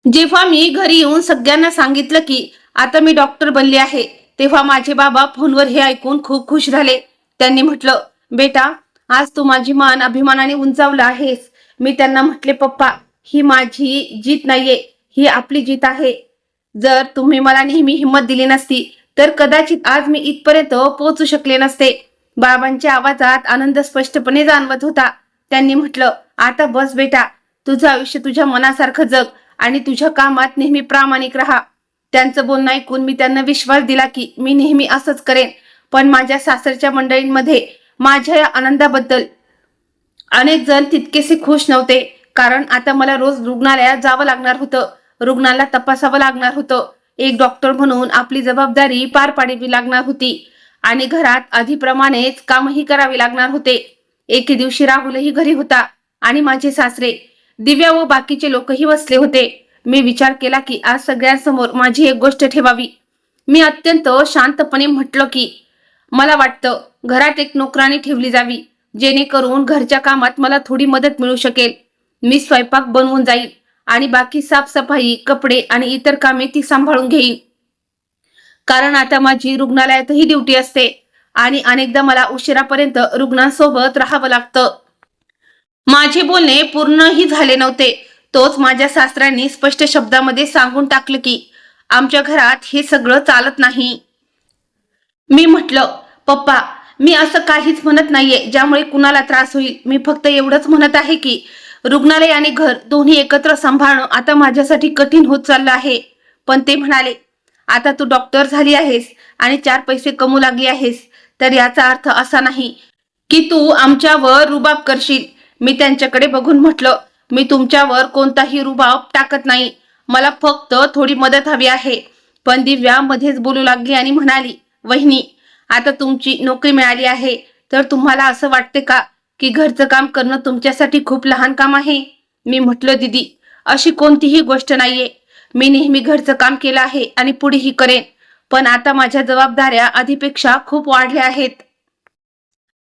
Speaker 1: जेव्हा मी घरी येऊन सगळ्यांना सांगितलं की आता मी डॉक्टर बनले आहे, तेव्हा माझे बाबा फोनवर हे ऐकून खूप खुश झाले. त्यांनी म्हटलं, बेटा आज तू माझी मान अभिमानाने उंचावला आहेस. मी त्यांना म्हटले, पप्पा ही माझी जीत नाहीये, ही आपली जीत आहे. जर तुम्ही मला नेहमी हिंमत दिली नसती तर कदाचित आज मी इथपर्यंत पोहोचू शकले नसते. बाबांच्या आवाजात आनंद स्पष्टपणे जाणवत होता. त्यांनी म्हटलं, आता बस बेटा, तुझं आयुष्य तुझ्या मनासारखं जग आणि तुझ्या कामात नेहमी प्रामाणिक राहा. त्यांचं बोलणं ऐकून मी त्यांना विश्वास दिला की मी नेहमी असंच करेन. पण माझ्या सासरच्या मंडळींमध्ये माझ्या या आनंदाबद्दल अनेक जण तितकेसे खुश नव्हते, कारण आता मला रोज रुग्णालयात जावं लागणार होतं, रुग्णाला तपासावं लागणार होतं, एक डॉक्टर म्हणून आपली जबाबदारी पार पाडावी लागणार होती आणि घरात आधीप्रमाणेच कामही करावे लागणार होते. एके दिवशी राहुलही घरी होता आणि माझे सासरे, दिव्या व बाकीचे लोकही बसले होते. मी विचार केला की आज सगळ्यांसमोर माझी एक गोष्ट ठेवावी. मी अत्यंत शांतपणे म्हटलं की मला वाटतं घरात एक नोकरानी ठेवली जावी, जेणेकरून घरच्या कामात मला थोडी मदत मिळू शकेल. मी स्वयंपाक बनवून जाईल आणि बाकी साफसफाई, कपडे आणि इतर कामे ती सांभाळून घेईन, कारण आता माझी रुग्णालयातही ड्युटी असते आणि अनेकदा मला उशिरापर्यंत रुग्णांसोबत राहावं लागतं. माझे बोलणे पूर्णही झाले नव्हते, तोच माझ्या सासऱ्यांनी स्पष्ट शब्दामध्ये सांगून टाकलं की आमच्या घरात हे सगळं चालत नाही. मी म्हटलं, पप्पा मी असं काहीच म्हणत नाहीये ज्यामुळे कुणाला त्रास होईल. मी फक्त एवढंच म्हणत आहे की रुग्णालय आणि घर दोन्ही एकत्र सांभाळणं आता माझ्यासाठी कठीण होत चाललं आहे. पण ते म्हणाले, आता तू डॉक्टर झाली आहेस आणि 4 पैसे कमवू लागली आहेस, तर याचा अर्थ असा नाही की तू आमच्यावर रुबाब करशील. मी त्यांच्याकडे बघून म्हटलं, मी तुमच्यावर कोणताही रुबाब टाकत नाही, मला फक्त थोडी मदत हवी आहे. पण दिव्या मध्येच बोलू लागली आणि म्हणाली, वहिनी आता तुमची नोकरी मिळाली आहे तर तुम्हाला असं वाटते का की घरचं काम करणं तुमच्यासाठी खूप लहान काम आहे? मी म्हटलं, दीदी अशी कोणतीही गोष्ट नाहीये, मी नेहमी घरचं काम केलं आहे आणि पुढेही करेन, पण आता माझ्या जबाबदाऱ्या आधीपेक्षा खूप वाढल्या आहेत.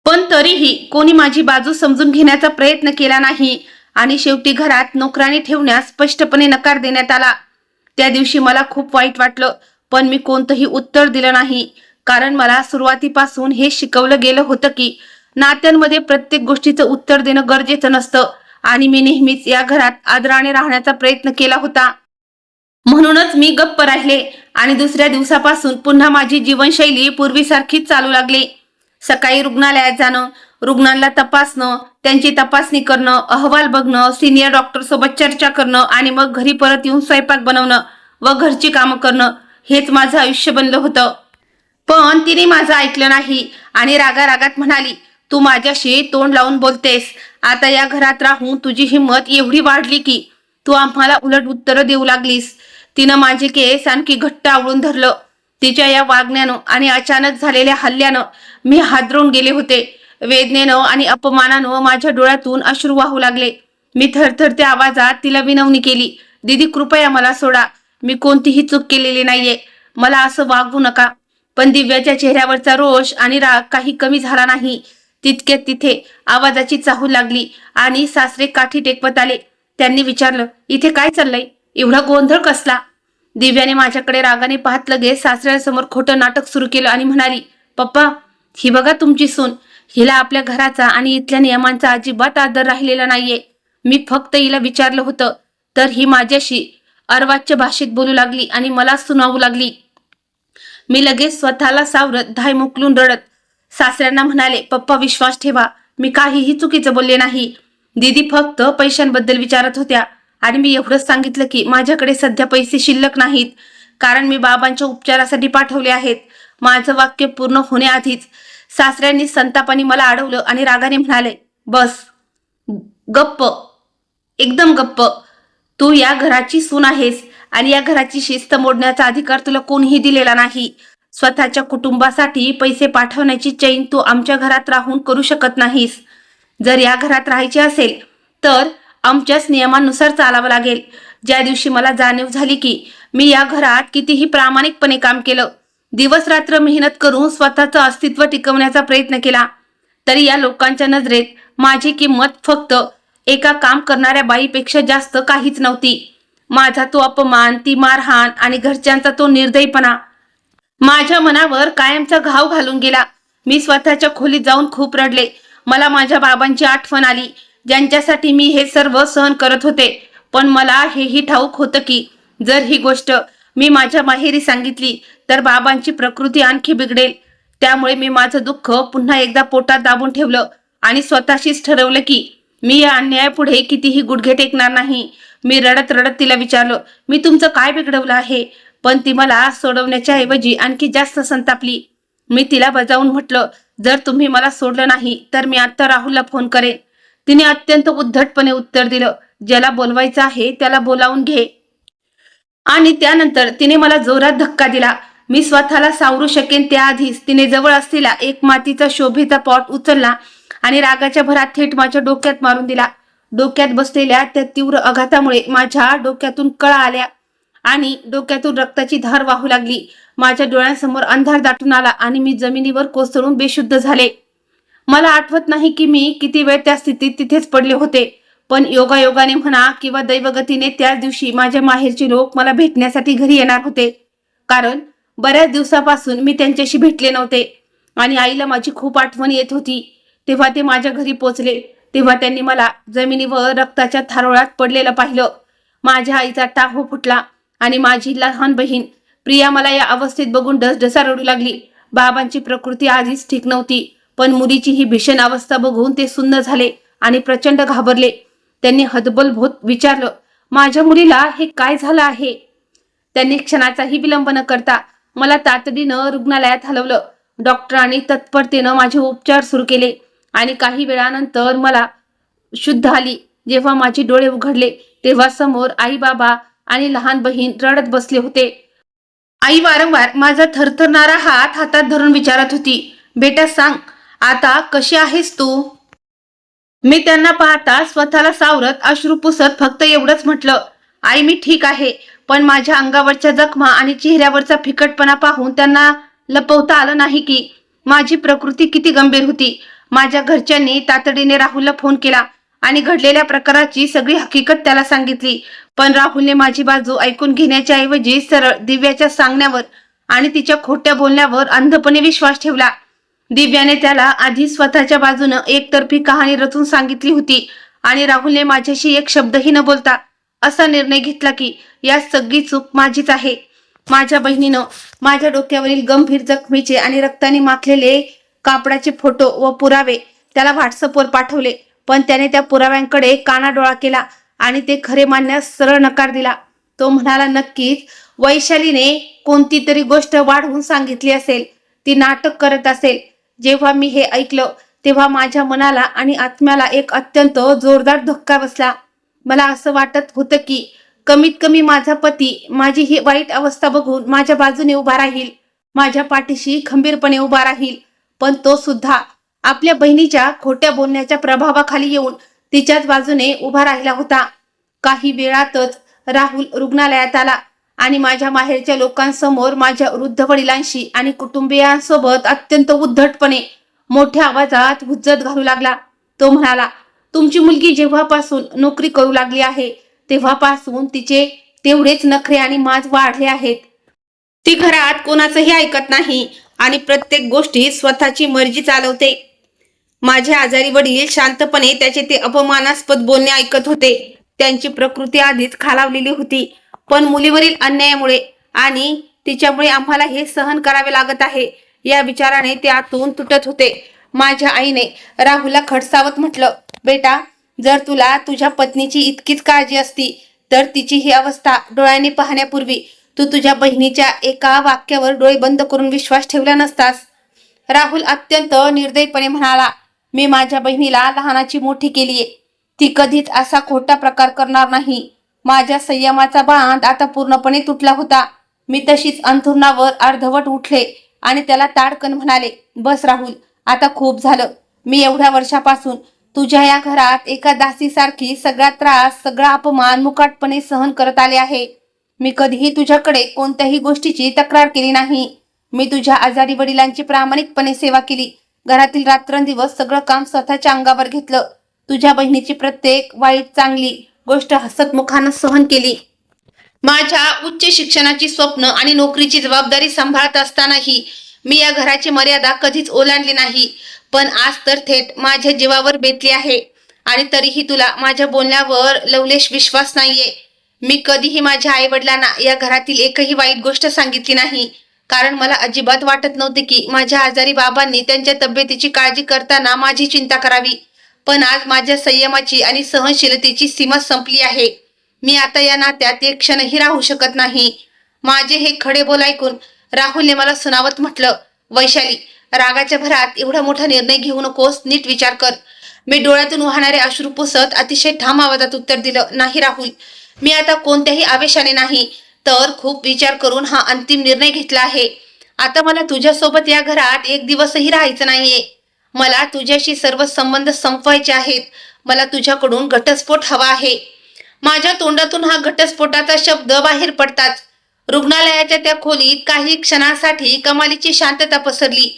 Speaker 1: पण तरीही कोणी माझी बाजू समजून घेण्याचा प्रयत्न केला नाही आणि शेवटी घरात नोकरानी ठेवण्यास स्पष्टपणे नकार देण्यात आला. त्या दिवशी मला खूप वाईट वाटलं, पण मी कोणतंही उत्तर दिलं नाही, कारण मला सुरुवातीपासून हे शिकवलं गेलं होतं की नात्यांमध्ये प्रत्येक गोष्टीचं उत्तर देणं गरजेचं नसतं आणि मी नेहमीच या घरात आदराने राहण्याचा प्रयत्न केला होता. म्हणूनच मी गप्प राहिले आणि दुसऱ्या दिवसापासून पुन्हा माझी जीवनशैली पूर्वीसारखीच चालू लागली. सकाळी रुग्णालयात जाणं, रुग्णांना तपासणं, त्यांची तपासणी करणं, अहवाल बघणं, सिनियर डॉक्टर सोबत चर्चा करणं आणि मग घरी परत येऊन स्वयंपाक बनवणं व घरची कामं करणं हेच माझं आयुष्य बनलं होतं. पण तिने माझं ऐकलं नाही आणि रागारागात म्हणाली, तू माझ्याशी तोंड लावून बोलतेस. आता या घरात राहून तुझी हिंमत एवढी वाढली की तू आम्हाला उलट उत्तरं देऊ लागलीस. तिनं माझे केस आणखी घट्ट आवळून धरलं. तिच्या या वागण्यानं आणि अचानक झालेल्या हल्ल्यानं मी हादरून गेले होते. वेदनेनं आणि अपमानानं माझ्या डोळ्यातून अश्रू वाहू लागले. मी थरथरत्या आवाजात तिला विनवणी केली, दीदी कृपया मला सोडा. मी कोणतीही चूक केलेली नाहीये. मला असं वागवू नका. पण दिव्याच्या चेहऱ्यावरचा रोष आणि राग काही कमी झाला नाही. तितक्यात तिथे आवाजाची चाहूल लागली आणि सासरे काठी टेकवत आले. त्यांनी विचारलं, इथे काय चाललंय? एवढा गोंधळ कसला? दिव्याने माझ्याकडे रागाने पाहत लगेच सासऱ्यासमोर खोटं नाटक सुरू केलं आणि म्हणाली, पप्पा ही बघा तुमची सून. हिला आपल्या घराचा आणि इथल्या नियमांचा अजिबात आदर राहिलेला नाहीये. मी फक्त हिला विचारलं होतं तर ही माझ्याशी अर्वाच्य भाषेत बोलू लागली आणि मला सुनावू लागली. मी लगेच स्वतःला सावरत धाय मोकलून रडत सासऱ्यांना म्हणाले, पप्पा विश्वास ठेवा, मी काहीही चुकीचं बोलले नाही. दीदी फक्त पैशांबद्दल विचारत होत्या आणि मी एवढंच सांगितलं की माझ्याकडे सध्या पैसे शिल्लक नाहीत, कारण मी बाबांच्या उपचारासाठी पाठवले आहेत. माझं वाक्य पूर्ण होण्याआधीच सासऱ्यांनी संतापाने मला अडवलं आणि रागाने म्हणाले, बस गप्प, एकदम गप्प. तू या घराची सून आहेस आणि या घराची शिस्त मोडण्याचा अधिकार तुला कोणीही दिलेला नाही. स्वतःच्या कुटुंबासाठी पैसे पाठवण्याची चैन तू आमच्या घरात राहून करू शकत नाहीस. जर या घरात राहायचे असेल तर आमच्याच नियमानुसार चालावं लागेल. ज्या दिवशी मला जाणीव झाली की मी या घरात कितीही प्रामाणिकपणे काम केलं, दिवस रात्र मेहनत करून स्वतःचं अस्तित्व टिकवण्याचा प्रयत्न केला, तरी या लोकांच्या नजरेत माझी किंमत फक्त एका काम करणाऱ्या बाईपेक्षा जास्त काहीच नव्हती. माझा तो अपमान, ती मारहाण आणि घरच्यांचा तो निर्दयीपणा माझ्या मनावर कायमचा घाव घालून गेला. मी स्वतःच्या खोलीत जाऊन खूप रडले. मला माझ्या बाबांची आठवण आली, ज्यांच्यासाठी मी हे सर्व सहन करत होते. पण मला हेही ठाऊक होतं की जर ही गोष्ट मी माझ्या माहेरी सांगितली तर बाबांची प्रकृती आणखी बिघडेल. त्यामुळे मी माझं दुःख पुन्हा एकदा पोटात दाबून ठेवलं आणि स्वतःशीच ठरवलं की मी या अन्यायापुढे कितीही गुडघे टेकणार नाही. मी रडत रडत तिला विचारलं, मी तुमचं काय बिघडवलं आहे? पण ती मला सोडवण्याच्या ऐवजी आणखी जास्त संतापली. मी तिला बजावून म्हटलं, जर तुम्ही मला सोडलं नाही तर मी आता राहुलला फोन करेन. तिने अत्यंत उद्धटपणे उत्तर दिलं, ज्याला बोलवायचं आहे त्याला बोलावून घे. आणि त्यानंतर तिने मला जोरात धक्का दिला. मी स्वतःला सावरू शकेन त्याआधीच तिने जवळ असलेला एक मातीचा शोभेचा पॉट उचलला आणि रागाच्या भरात थेट माझ्या डोक्यात मारून दिला. डोक्यात बसलेल्या त्या तीव्र आघातामुळे माझ्या डोक्यातून कळा आल्या आणि डोक्यातून रक्ताची धार वाहू लागली. माझ्या डोळ्यांसमोर अंधार दाटून आला आणि मी जमिनीवर कोसळून बेशुद्ध झाले. मला आठवत नाही की मी किती वेळ त्या स्थितीत तिथेच पडले होते. पण योगायोगाने म्हणा किंवा दैवगतीने त्याच दिवशी माझ्या माहेरचे लोक मला भेटण्यासाठी घरी येणार होते, कारण बऱ्याच दिवसापासून मी त्यांच्याशी भेटले नव्हते आणि आईला माझी खूप आठवण येत होती. तेव्हा ते माझ्या घरी पोचले तेव्हा त्यांनी मला जमिनीवर रक्ताच्या थारोळात पडलेलं पाहिलं. माझ्या आईचा टाहो फुटला आणि माझी लहान बहीण प्रिया मला या अवस्थेत बघून डसडसा रडू लागली. बाबांची प्रकृती आधीच ठीक नव्हती, पण मुलीची ही भीषण अवस्था बघून ते सुन्न झाले आणि प्रचंड घाबरले. त्यांनी हतबलभोत विचारलं, माझ्या मुलीला हे काय झालं आहे? त्यांनी क्षणाचाही विलंब न करता मला तातडीनं रुग्णालयात हलवलं. डॉक्टरांनी तत्परतेनं माझे उपचार सुरू केले आणि काही वेळानंतर मला शुद्ध आली. जेव्हा माझे डोळे उघडले तेव्हा समोर आई, बाबा आणि लहान बहीण रडत बसले होते. आई वारंवार माझा थरथरणारा हात हातात धरून विचारत होती, बेटा सांग, आता कशी आहेस तू? मी त्यांना पाहता स्वतःला सावरत अश्रू पुसत फक्त एवढंच म्हटलं, आई मी ठीक आहे. पण माझ्या अंगावरच्या जखमा आणि चेहऱ्यावरचा फिकटपणा पाहून त्यांना लपवता आलं नाही की माझी प्रकृती किती गंभीर होती. माझ्या घरच्यांनी तातडीने राहुलला फोन केला आणि घडलेल्या प्रकाराची सगळी हकीकत त्याला सांगितली. पण राहुलने माझी बाजू ऐकून घेण्याच्या ऐवजी सरळ दिव्याच्या सांगण्यावर आणि तिच्या खोट्या बोलण्यावर अंधपणे विश्वास ठेवला. दिव्याने त्याला आधी स्वतःच्या बाजूनं एकतर्फी कहाणी रचून सांगितली होती आणि राहुलने माझ्याशी एक शब्दही न बोलता असा निर्णय घेतला की या सगळी चूक माझीच आहे. माझ्या बहिणीनं माझ्या डोक्यावरील गंभीर जखमीचे आणि रक्ताने माखलेले कापडाचे फोटो व पुरावे त्याला व्हॉट्सअपवर पाठवले, पण त्याने त्या पुराव्यांकडे कानाडोळा केला आणि ते खरे मानण्यास सरळ नकार दिला. तो म्हणाला, नक्कीच वैशालीने कोणती तरी गोष्ट वाढवून सांगितली असेल, ती नाटक करत असेल. जेव्हा मी हे ऐकलं तेव्हा माझ्या मनाला आणि आत्म्याला एक अत्यंत जोरदार धक्का बसला. मला असं वाटत होतं की कमीत कमी माझा पती माझी ही वाईट अवस्था बघून माझ्या बाजूने उभा राहील, माझ्या पाठीशी खंबीरपणे उभा राहील. पण तो सुद्धा आपल्या बहिणीच्या खोट्या बोलण्याच्या प्रभावाखाली येऊन तिच्याच बाजूने उभा राहिला होता. काही वेळातच राहुल रुग्णालयात आला आणि माझ्या माहेरच्या लोकांसमोर माझ्या वृद्ध वडिलांशी आणि कुटुंबियांसोबत अत्यंत उद्धटपणे मोठ्या आवाजात हुज्जत घालू लागला. तो म्हणाला, तुमची मुलगी जेव्हापासून नोकरी करू लागली आहे तेव्हापासून तिचे तेवढेच नखरे आणि माज वाढले आहेत. ती घरात कोणाचंही ऐकत नाही आणि प्रत्येक गोष्टी स्वतःची मर्जी चालवते. माझे आजारी वडील शांतपणे त्याचे ते अपमानास्पद बोलणे ऐकत होते. त्यांची प्रकृती आधीच खालावलेली होती, पण मुलीवरील अन्यायामुळे आणि तिच्यामुळे आम्हाला हे सहन करावे लागत आहे या विचाराने ते आतून तुटत होते. माझ्या आईने राहुलला खडसावत म्हटलं, बेटा, जर तुला तुझ्या पत्नीची इतकीच काळजी असती तर तिची ही अवस्था डोळ्यांनी पाहण्यापूर्वी तू तुझ्या बहिणीच्या एका वाक्यावर डोळे बंद करून विश्वास ठेवला नसतास. राहुल अत्यंत निर्दयीपणे म्हणाला, मी माझ्या बहिणीला लहानाची मोठी केलीये. ती कधीच असा खोटा प्रकार करणार नाही. माझ्या संयमाचा बांध आता पूर्णपणे तुटला होता. मी तशीच अंथरुणावर अर्धवट उठले आणि त्याला ताडकन म्हणाले, बस राहुल, आता खूप झालं. मी एवढ्या वर्षापासून तुझ्या या घरात एका दासीसारखी सगळा त्रास, सगळा अपमान मुकाटपणे सहन करत आले आहे. मी कधीही तुझ्याकडे कोणत्याही गोष्टीची तक्रार केली नाही. मी तुझ्या आजारी वडिलांची प्रामाणिकपणे सेवा केली. घरातील रात्रंदिवस सगळं काम स्वतःच्या अंगावर घेतलं. तुझ्या बहिणीची प्रत्येक वाईट चांगली गोष्ट हसतमुखानं सहन केली. माझ्या उच्च शिक्षणाची स्वप्न आणि नोकरीची जबाबदारी सांभाळत असतानाही मी या घराची मर्यादा कधीच ओलांडली नाही. पण आज तर थेट माझ्या जीवावर बेतली आहे आणि तरीही तुला माझ्या बोलण्यावर लवलेश विश्वास नाहीये. मी कधीही माझ्या आई वडिलांना या घरातील एकही वाईट गोष्ट सांगितली नाही, कारण मला अजिबात वाटत नव्हते की माझ्या आजारी बाबांनी त्यांच्या तब्येतीची काळजी करताना माझी चिंता करावी. पण आज माझ्या संयमाची आणि सहनशीलतेची सीमा संपली आहे. मी आता या नात्यात एक क्षणही राहू शकत नाही. माझे हे खडे बोल ऐकून राहुलने मला सुनावत म्हटलं, वैशाली, रागाच्या भरात एवढा मोठा निर्णय घेऊ नकोस, नीट विचार कर. मी डोळ्यातून वाहणारे अश्रू पुसत अतिशय ठाम आवाजात उत्तर दिलं, नाही राहुल, मी आता कोणत्याही आवेशाने नाही तर खूप विचार करून हा अंतिम निर्णय घेतला आहे. आता मला तुझ्यासोबत या घरात एक दिवसही राहायचं नाहीये. मला तुझ्याशी सर्व संबंध संपवायचे आहेत. मला तुझ्याकडून घटस्फोट हवा आहे. माझ्या तोंडातून हा घटस्फोटाचा शब्द बाहेर पडताच रुग्णालयाच्या त्या खोलीत काही क्षणांसाठी कमालीची शांतता पसरली.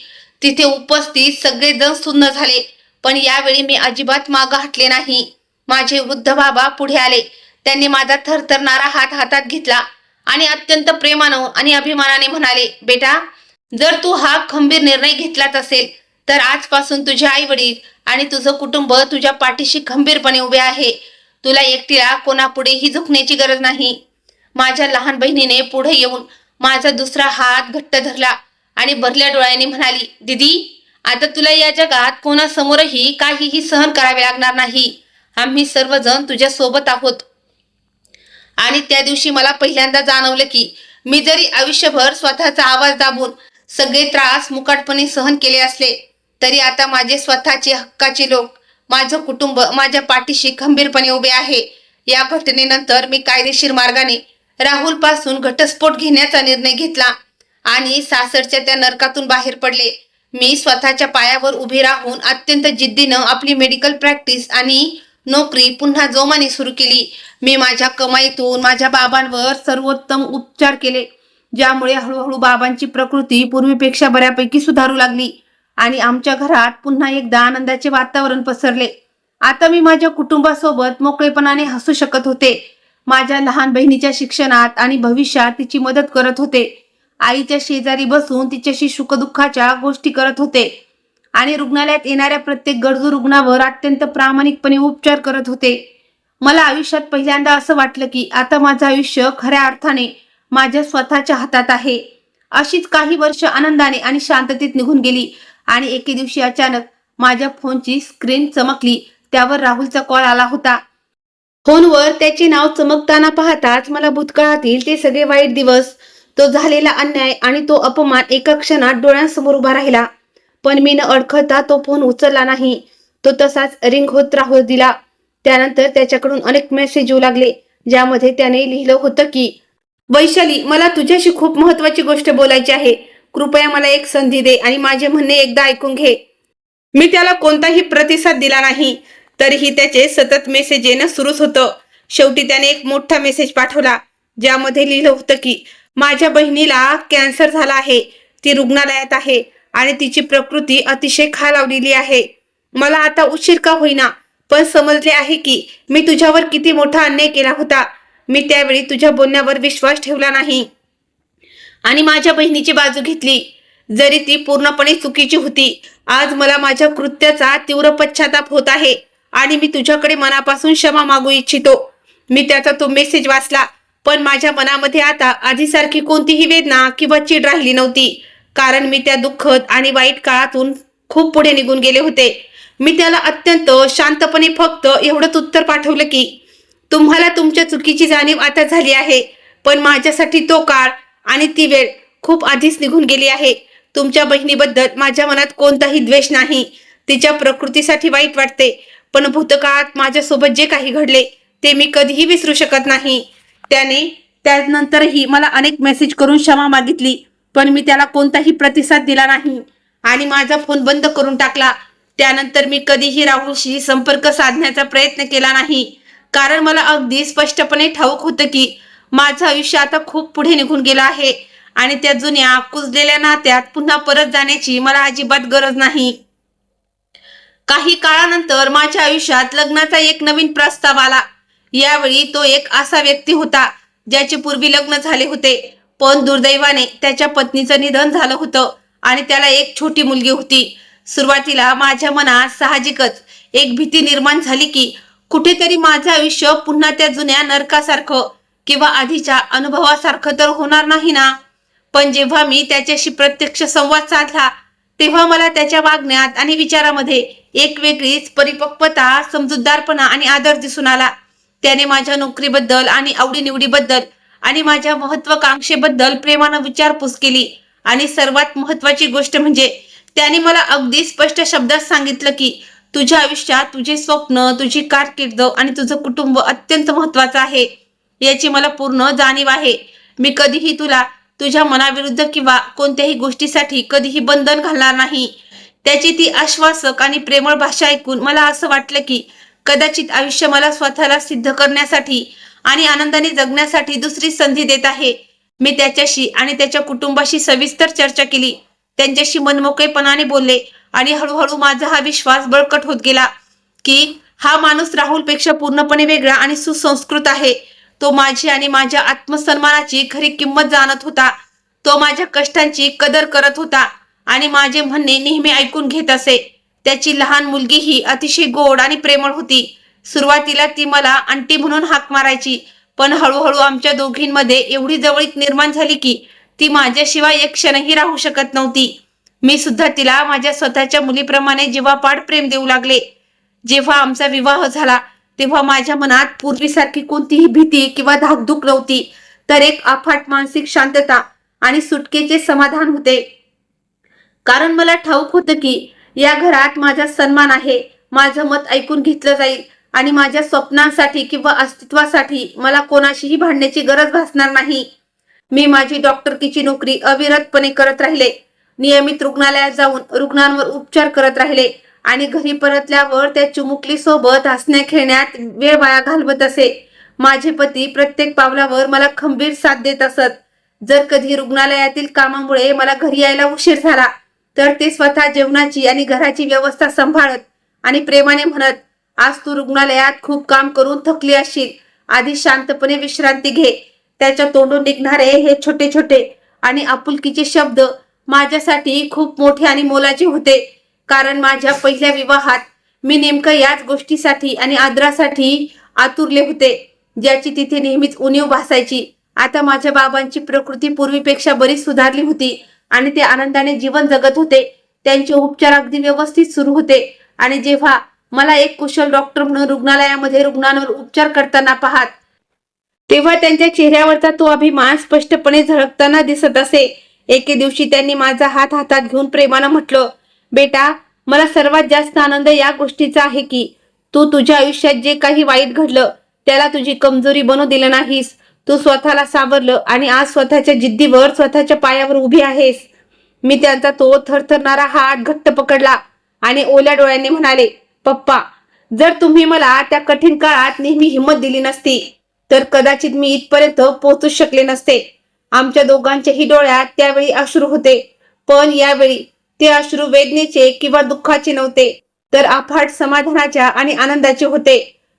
Speaker 1: तिथे उपस्थित सगळेजण सुन्न झाले, पण यावेळी मी अजिबात मागं हटले नाही. माझे वृद्ध बाबा पुढे आले. त्यांनी माझा थरथरणारा हात हातात घेतला आणि अत्यंत प्रेमानं आणि अभिमानाने म्हणाले, बेटा, जर तू हा खंबीर निर्णय घेतलाच असेल तर आजपासून तुझे आई वडील आणि तुझं कुटुंब तुझ्या पाठीशी खंबीरपणे उभे आहे. तुला एकटीला कोणापुढेही झुकण्याची गरज नाही. माझ्या लहान बहिणीने पुढे येऊन माझा दुसरा हात घट्ट धरला आणि भरल्या डोळ्यांनी म्हणाली, दीदी, आता तुला या जगात कोणासमोरही काहीही सहन करावे लागणार नाही. आम्ही सर्वजण तुझ्या सोबत आहोत. आणि त्या दिवशी मला पहिल्यांदा जाणवलं की मी जरी आयुष्यभर स्वतःचा आवाज दाबून सगळे त्रास मुकाटपणे सहन केले असले तरी आता माझे स्वतःचे हक्काचे लोक, माझं कुटुंब माझ्या पाठीशी खंबीरपणे उभे आहे. या घटनेनंतर मी कायदेशीर मार्गाने राहुल पासून घटस्फोट घेण्याचा निर्णय घेतला आणि सासरच्या त्या नरकातून बाहेर पडले. मी स्वतःच्या पायावर उभी राहून अत्यंत जिद्दीनं आपली मेडिकल प्रॅक्टिस आणि नोकरी पुन्हा जोमाने सुरू केली. मी माझ्या कमाईतून माझ्या बाबांवर सर्वोत्तम उपचार केले, ज्यामुळे हळूहळू बाबांची प्रकृती पूर्वीपेक्षा बऱ्यापैकी सुधारू लागली आणि आमच्या घरात पुन्हा एकदा आनंदाचे वातावरण पसरले. आता मी माझ्या कुटुंबासोबत मोकळेपणाने हसू शकत होते. माझ्या लहान बहिणीच्या शिक्षणात आणि भविष्यात तिची मदत करत होते. आईच्या शेजारी बसून तिच्याशी सुखदुःखाच्या गोष्टी करत होते. आणि रुग्णालयात येणाऱ्या प्रत्येक गरजू रुग्णावर अत्यंत प्रामाणिकपणे उपचार करत होते. मला आयुष्यात पहिल्यांदा असं वाटलं की आता माझं आयुष्य खऱ्या अर्थाने माझ्या स्वतःच्या हातात आहे. अशीच काही वर्ष आनंदाने आणि शांततेत निघून गेली आणि एके दिवशी अचानक माझ्या फोनची स्क्रीन चमकली. त्यावर राहुलचा कॉल आला होता. फोनवर त्याचे नाव चमकताना पाहताच मला भूतकाळातील ते सगळे वाईट दिवस, तो झालेला अन्याय आणि तो अपमान एका क्षणात डोळ्यांसमोर उभा राहिला. पण मी न अडखळता तो फोन उचलला नाही. तो तसाच रिंग होत राहू दिला. त्यानंतर त्याच्याकडून अनेक मेसेज येऊ लागले, ज्यामध्ये त्याने लिहिलं होतं की, वैशाली, मला तुझ्याशी खूप महत्वाची गोष्ट बोलायची आहे. कृपया मला एक संधी दे आणि माझे म्हणणे एकदा ऐकून घे. मी त्याला कोणताही प्रतिसाद दिला नाही. तरीही त्याचे सतत मेसेज येणं सुरूच होतं. शेवटी त्याने एक मोठा मेसेज पाठवला, ज्यामध्ये लिहिलं होतं की, माझ्या बहिणीला कॅन्सर झाला आहे. ती रुग्णालयात आहे आणि तिची प्रकृती अतिशय खालावलेली आहे. मला आता उशीर का होईना, पण समजले आहे की मी तुझ्यावर किती मोठा अन्याय केला होता. मी त्यावेळी तुझ्या बोलण्यावर विश्वास ठेवला नाही आणि माझ्या बहिणीची बाजू घेतली, जरी ती पूर्णपणे चुकीची होती. आज मला माझ्या कृत्याचा तीव्र पश्चाताप होत आहे आणि मी तुझ्याकडे मनापासून क्षमा मागू इच्छितो. मी त्याचा तो मेसेज वाचला, पण माझ्या मनामध्ये आता आधीसारखी कोणतीही वेदना किंवा चीड राहिली नव्हती, कारण मी त्या दुःखद आणि वाईट काळातून खूप पुढे निघून गेले होते. मी त्याला अत्यंत शांतपणे फक्त एवढंच उत्तर पाठवलं की, तुम्हाला तुमच्या चुकीची जाणीव आता झाली आहे, पण माझ्यासाठी तो काळ आणि ती वेळ खूप आधीच निघून गेली आहे. तुमच्या बहिणीबद्दल माझ्या मनात कोणताही द्वेष नाही. तिच्या प्रकृतीसाठी वाईट वाटते, पण भूतकाळात माझ्यासोबत जे काही घडले ते मी कधीही विसरू शकत नाही. त्याने त्यानंतरही मला अनेक मेसेज करून क्षमा मागितली, पण मी त्याला कोणताही प्रतिसाद दिला नाही आणि माझा फोन बंद करून टाकला. त्यानंतर मी कधीही राहुलशी संपर्क साधण्याचा प्रयत्न केला नाही, कारण मला अगदी स्पष्टपणे ठाऊक होतं की माझं आयुष्य आता खूप पुढे निघून गेलं आहे आणि त्या जुन्या कुजलेल्या नात्यात पुन्हा परत जाण्याची मला अजिबात गरज नाही. काही काळानंतर माझ्या आयुष्यात लग्नाचा एक नवीन प्रस्ताव आला. यावेळी तो एक असा व्यक्ती होता ज्याचे पूर्वी लग्न झाले होते, पण दुर्दैवाने त्याच्या पत्नीचं निधन झालं होतं आणि त्याला एक छोटी मुलगी होती. सुरुवातीला माझ्या मनात साहजिकच एक भीती निर्माण झाली की कुठेतरी माझं आयुष्य पुन्हा त्या जुन्या नरकासारखं किंवा आधीच्या अनुभवासारखं तर होणार नाही ना. पण जेव्हा मी त्याच्याशी प्रत्यक्ष संवाद साधला, तेव्हा मला त्याच्या वागण्यात आणि विचारामध्ये एक वेगळीच परिपक्वता, समजूतदारपणा आणि आदर दिसून आला. त्याने माझ्या नोकरीबद्दल आणि आवडीनिवडीबद्दल आणि माझ्या महत्वाकांक्षेबद्दल प्रेमानं विचारपूस केली आणि सर्वात महत्वाची गोष्ट म्हणजे त्याने मला अगदी स्पष्ट शब्दात सांगितलं की तुझ्या आयुष्यात तुझे स्वप्न, तुझी कारकीर्द आणि तुझं कुटुंब अत्यंत महत्वाचं आहे. याची मला पूर्ण जाणीव आहे. मी कधीही तुला तुझ्या मनाविरुद्ध किंवा कोणत्याही गोष्टीसाठी कधीही बंधन घालणार नाही. त्याची ती आश्वासक आणि प्रेमळ भाषा ऐकून मला असं वाटलं की कदाचित आयुष्य मला स्वतःला सिद्ध करण्यासाठी आणि आनंदाने जगण्यासाठी दुसरी संधी देत आहे. मी त्याच्याशी आणि त्याच्या कुटुंबाशी सविस्तर चर्चा केली, त्यांच्याशी मनमोकळेपणाने बोलले आणि हळूहळू माझा हा विश्वास बळकट होत गेला की हा माणूस राहुलपेक्षा पूर्णपणे वेगळा आणि सुसंस्कृत आहे. तो माझी आणि माझ्या आत्मसन्मानाची खरी किंमत जाणत होता. तो माझ्या कष्टांची कदर करत होता आणि माझे म्हणणे नेहमी ऐकून घेत असे. त्याची लहान मुलगी ही अतिशय गोड आणि प्रेमळ होती. सुरुवातीला ती मला आंटी म्हणून हाक मारायची, पण हळूहळू आमच्या दोघींमध्ये एवढी जवळीक निर्माण झाली की ती माझ्याशिवाय एक क्षणही राहू शकत नव्हती. मी सुद्धा तिला माझ्या स्वतःच्या मुलीप्रमाणे जीवापाड प्रेम देऊ लागले. जेव्हा आमचा विवाह झाला तेव्हा माझ्या मनात पूर्वीसारखी कोणतीही भीती किंवा धाकधूक नव्हती, तर एक अफाट मानसिक शांतता आणि सुटकेचे समाधान होते. कारण मला ठाऊक होतं की या घरात माझा सन्मान आहे, माझं मत ऐकून घेतलं जाईल आणि माझ्या स्वप्नांसाठी किंवा अस्तित्वासाठी मला कोणाशीही भांडण्याची गरज भासणार नाही. मी माझी डॉक्टरकीची नोकरी अविरतपणे करत राहिले, नियमित रुग्णालयात जाऊन रुग्णांवर उपचार करत राहिले आणि घरी परतल्यावर त्या चिमुकली सोबत हसण्या खेळण्यात वेळ वाया घालवत असे. माझे पती प्रत्येक पावलावर मला खंबीर साथ देत असत. जर कधी रुग्णालयातील कामामुळे मला घरी यायला उशीर झाला तर ते स्वतः जेवणाची आणि घराची व्यवस्था सांभाळत आणि प्रेमाने म्हणत, आज तू रुग्णालयात खूप काम करून थकली असशील, आधी शांतपणे विश्रांती घे. त्याच्या तोंडून निघणारे हे छोटे छोटे आणि आपुलकीचे शब्द माझ्यासाठी खूप मोठे आणि मोलाचे होते, कारण माझ्या पहिल्या विवाहात मी नेमकं याच गोष्टीसाठी आणि आदरासाठी आतुरले होते, ज्याची तिथे नेहमीच उणीव भासायची. आता माझ्या बाबांची प्रकृती पूर्वीपेक्षा बरीच सुधारली होती आणि ते आनंदाने जीवन जगत होते. त्यांचे उपचार अगदी व्यवस्थित सुरू होते आणि जेव्हा मला एक कुशल डॉक्टर म्हणून रुग्णालयामध्ये रुग्णांवर उपचार करताना पाहत, तेव्हा त्यांच्या चेहऱ्यावरचा तो अभिमान स्पष्टपणे झळकताना दिसत असे. एके दिवशी त्यांनी माझा हात हातात घेऊन प्रेमानं म्हटलं, बेटा, मला सर्वात जास्त आनंद या गोष्टीचा आहे की तू तुझ्या आयुष्यात जे काही वाईट घडलं त्याला तुझी कमजोरी बनू दिलं नाहीस. तू स्वतःला सावरलं आणि आज स्वतःच्या जिद्दीवर, स्वतःच्या पायावर उभी आहेस. मी त्यांचा तो थरथरणारा हात घट्ट पकडला आणि ओल्या डोळ्यांनी म्हणाले, पप्पा, जर तुम्ही मला त्या कठीण काळात नेहमी हिंमत दिली नसती तर कदाचित मी इथपर्यंत पोहोचू शकले नसते. आमच्या दोघांच्याही डोळ्यात त्यावेळी अश्रू होते, पण यावेळी ते अश्रू वेदनेचे किंवा दुःखाचे नव्हते, तर अफाट समाधानाच्या आणि आनंदाचे होते.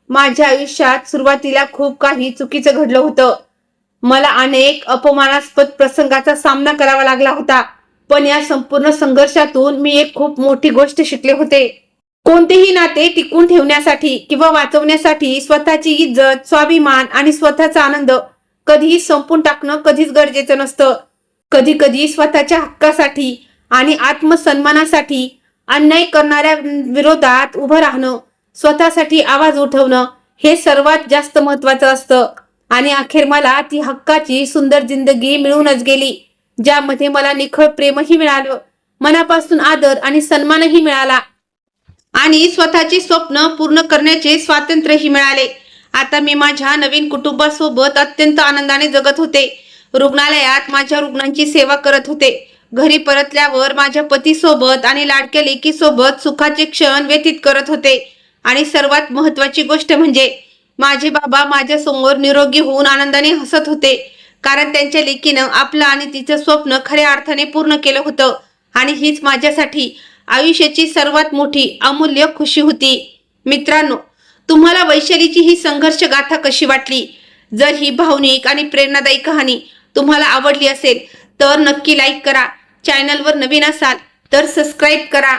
Speaker 1: माझ्या आयुष्यात सुरुवातीला खूप काही चुकीचं घडलं होतं. मला अनेक अपमानास्पद प्रसंगाचा सामना करावा लागला होता, पण या संपूर्ण संघर्षातून मी एक खूप मोठी गोष्ट शिकले होते. कोणतेही नाते टिकून ठेवण्यासाठी किंवा वाचवण्यासाठी स्वतःची इज्जत, स्वाभिमान आणि स्वतःचा आनंद कधीही संपून टाकणं कधीच गरजेचं नसतं. कधी कधी स्वतःच्या हक्कासाठी आणि आत्मसन्मानासाठी अन्याय करणाऱ्या विरोधात उभं राहणं, स्वतःसाठी आवाज उठवणं हे सर्वात जास्त महत्वाचं असतं. आणि अखेर मला ती हक्काची सुंदर जिंदगी मिळूनच गेली, ज्यामध्ये मला निखळ प्रेमही मिळालं, मनापासून आदर आणि सन्मानही मिळाला आणि स्वतःची स्वप्न पूर्ण करण्याचे स्वातंत्र्यही मिळाले. आता मी माझ्या नवीन कुटुंबासोबत अत्यंत आनंदाने जगत होते. रुग्णालयात माझ्या रुग्णांची सेवा करत होते. घरी परतल्यावर माझ्या पतीसोबत आणि लाडक्या लेकीसोबत सुखाचे क्षण व्यतीत करत होते. आणि सर्वात महत्वाची गोष्ट म्हणजे माझे बाबा माझ्या समोर निरोगी होऊन आनंदाने हसत होते, कारण त्यांच्या लेकीनं आपलं आणि तिचं स्वप्न खऱ्या अर्थाने पूर्ण केलं होतं. आणि हीच माझ्यासाठी आयुष्याची सर्वात मोठी अमूल्य खुशी होती. मित्रांनो, तुम्हाला वैशालीची ही संघर्ष गाथा कशी वाटली? जर ही भावनिक आणि प्रेरणादायी कहाणी तुम्हाला आवडली असेल तर नक्की लाईक करा. चॅनलवर नवीन असाल तर सबस्क्राईब करा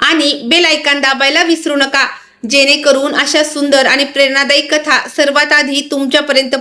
Speaker 1: आणि बेल आयकॉन दाबायला विसरू नका, जेणेकरून अशा सुंदर आणि प्रेरणादायी कथा सर्वात आधी तुमच्यापर्यंत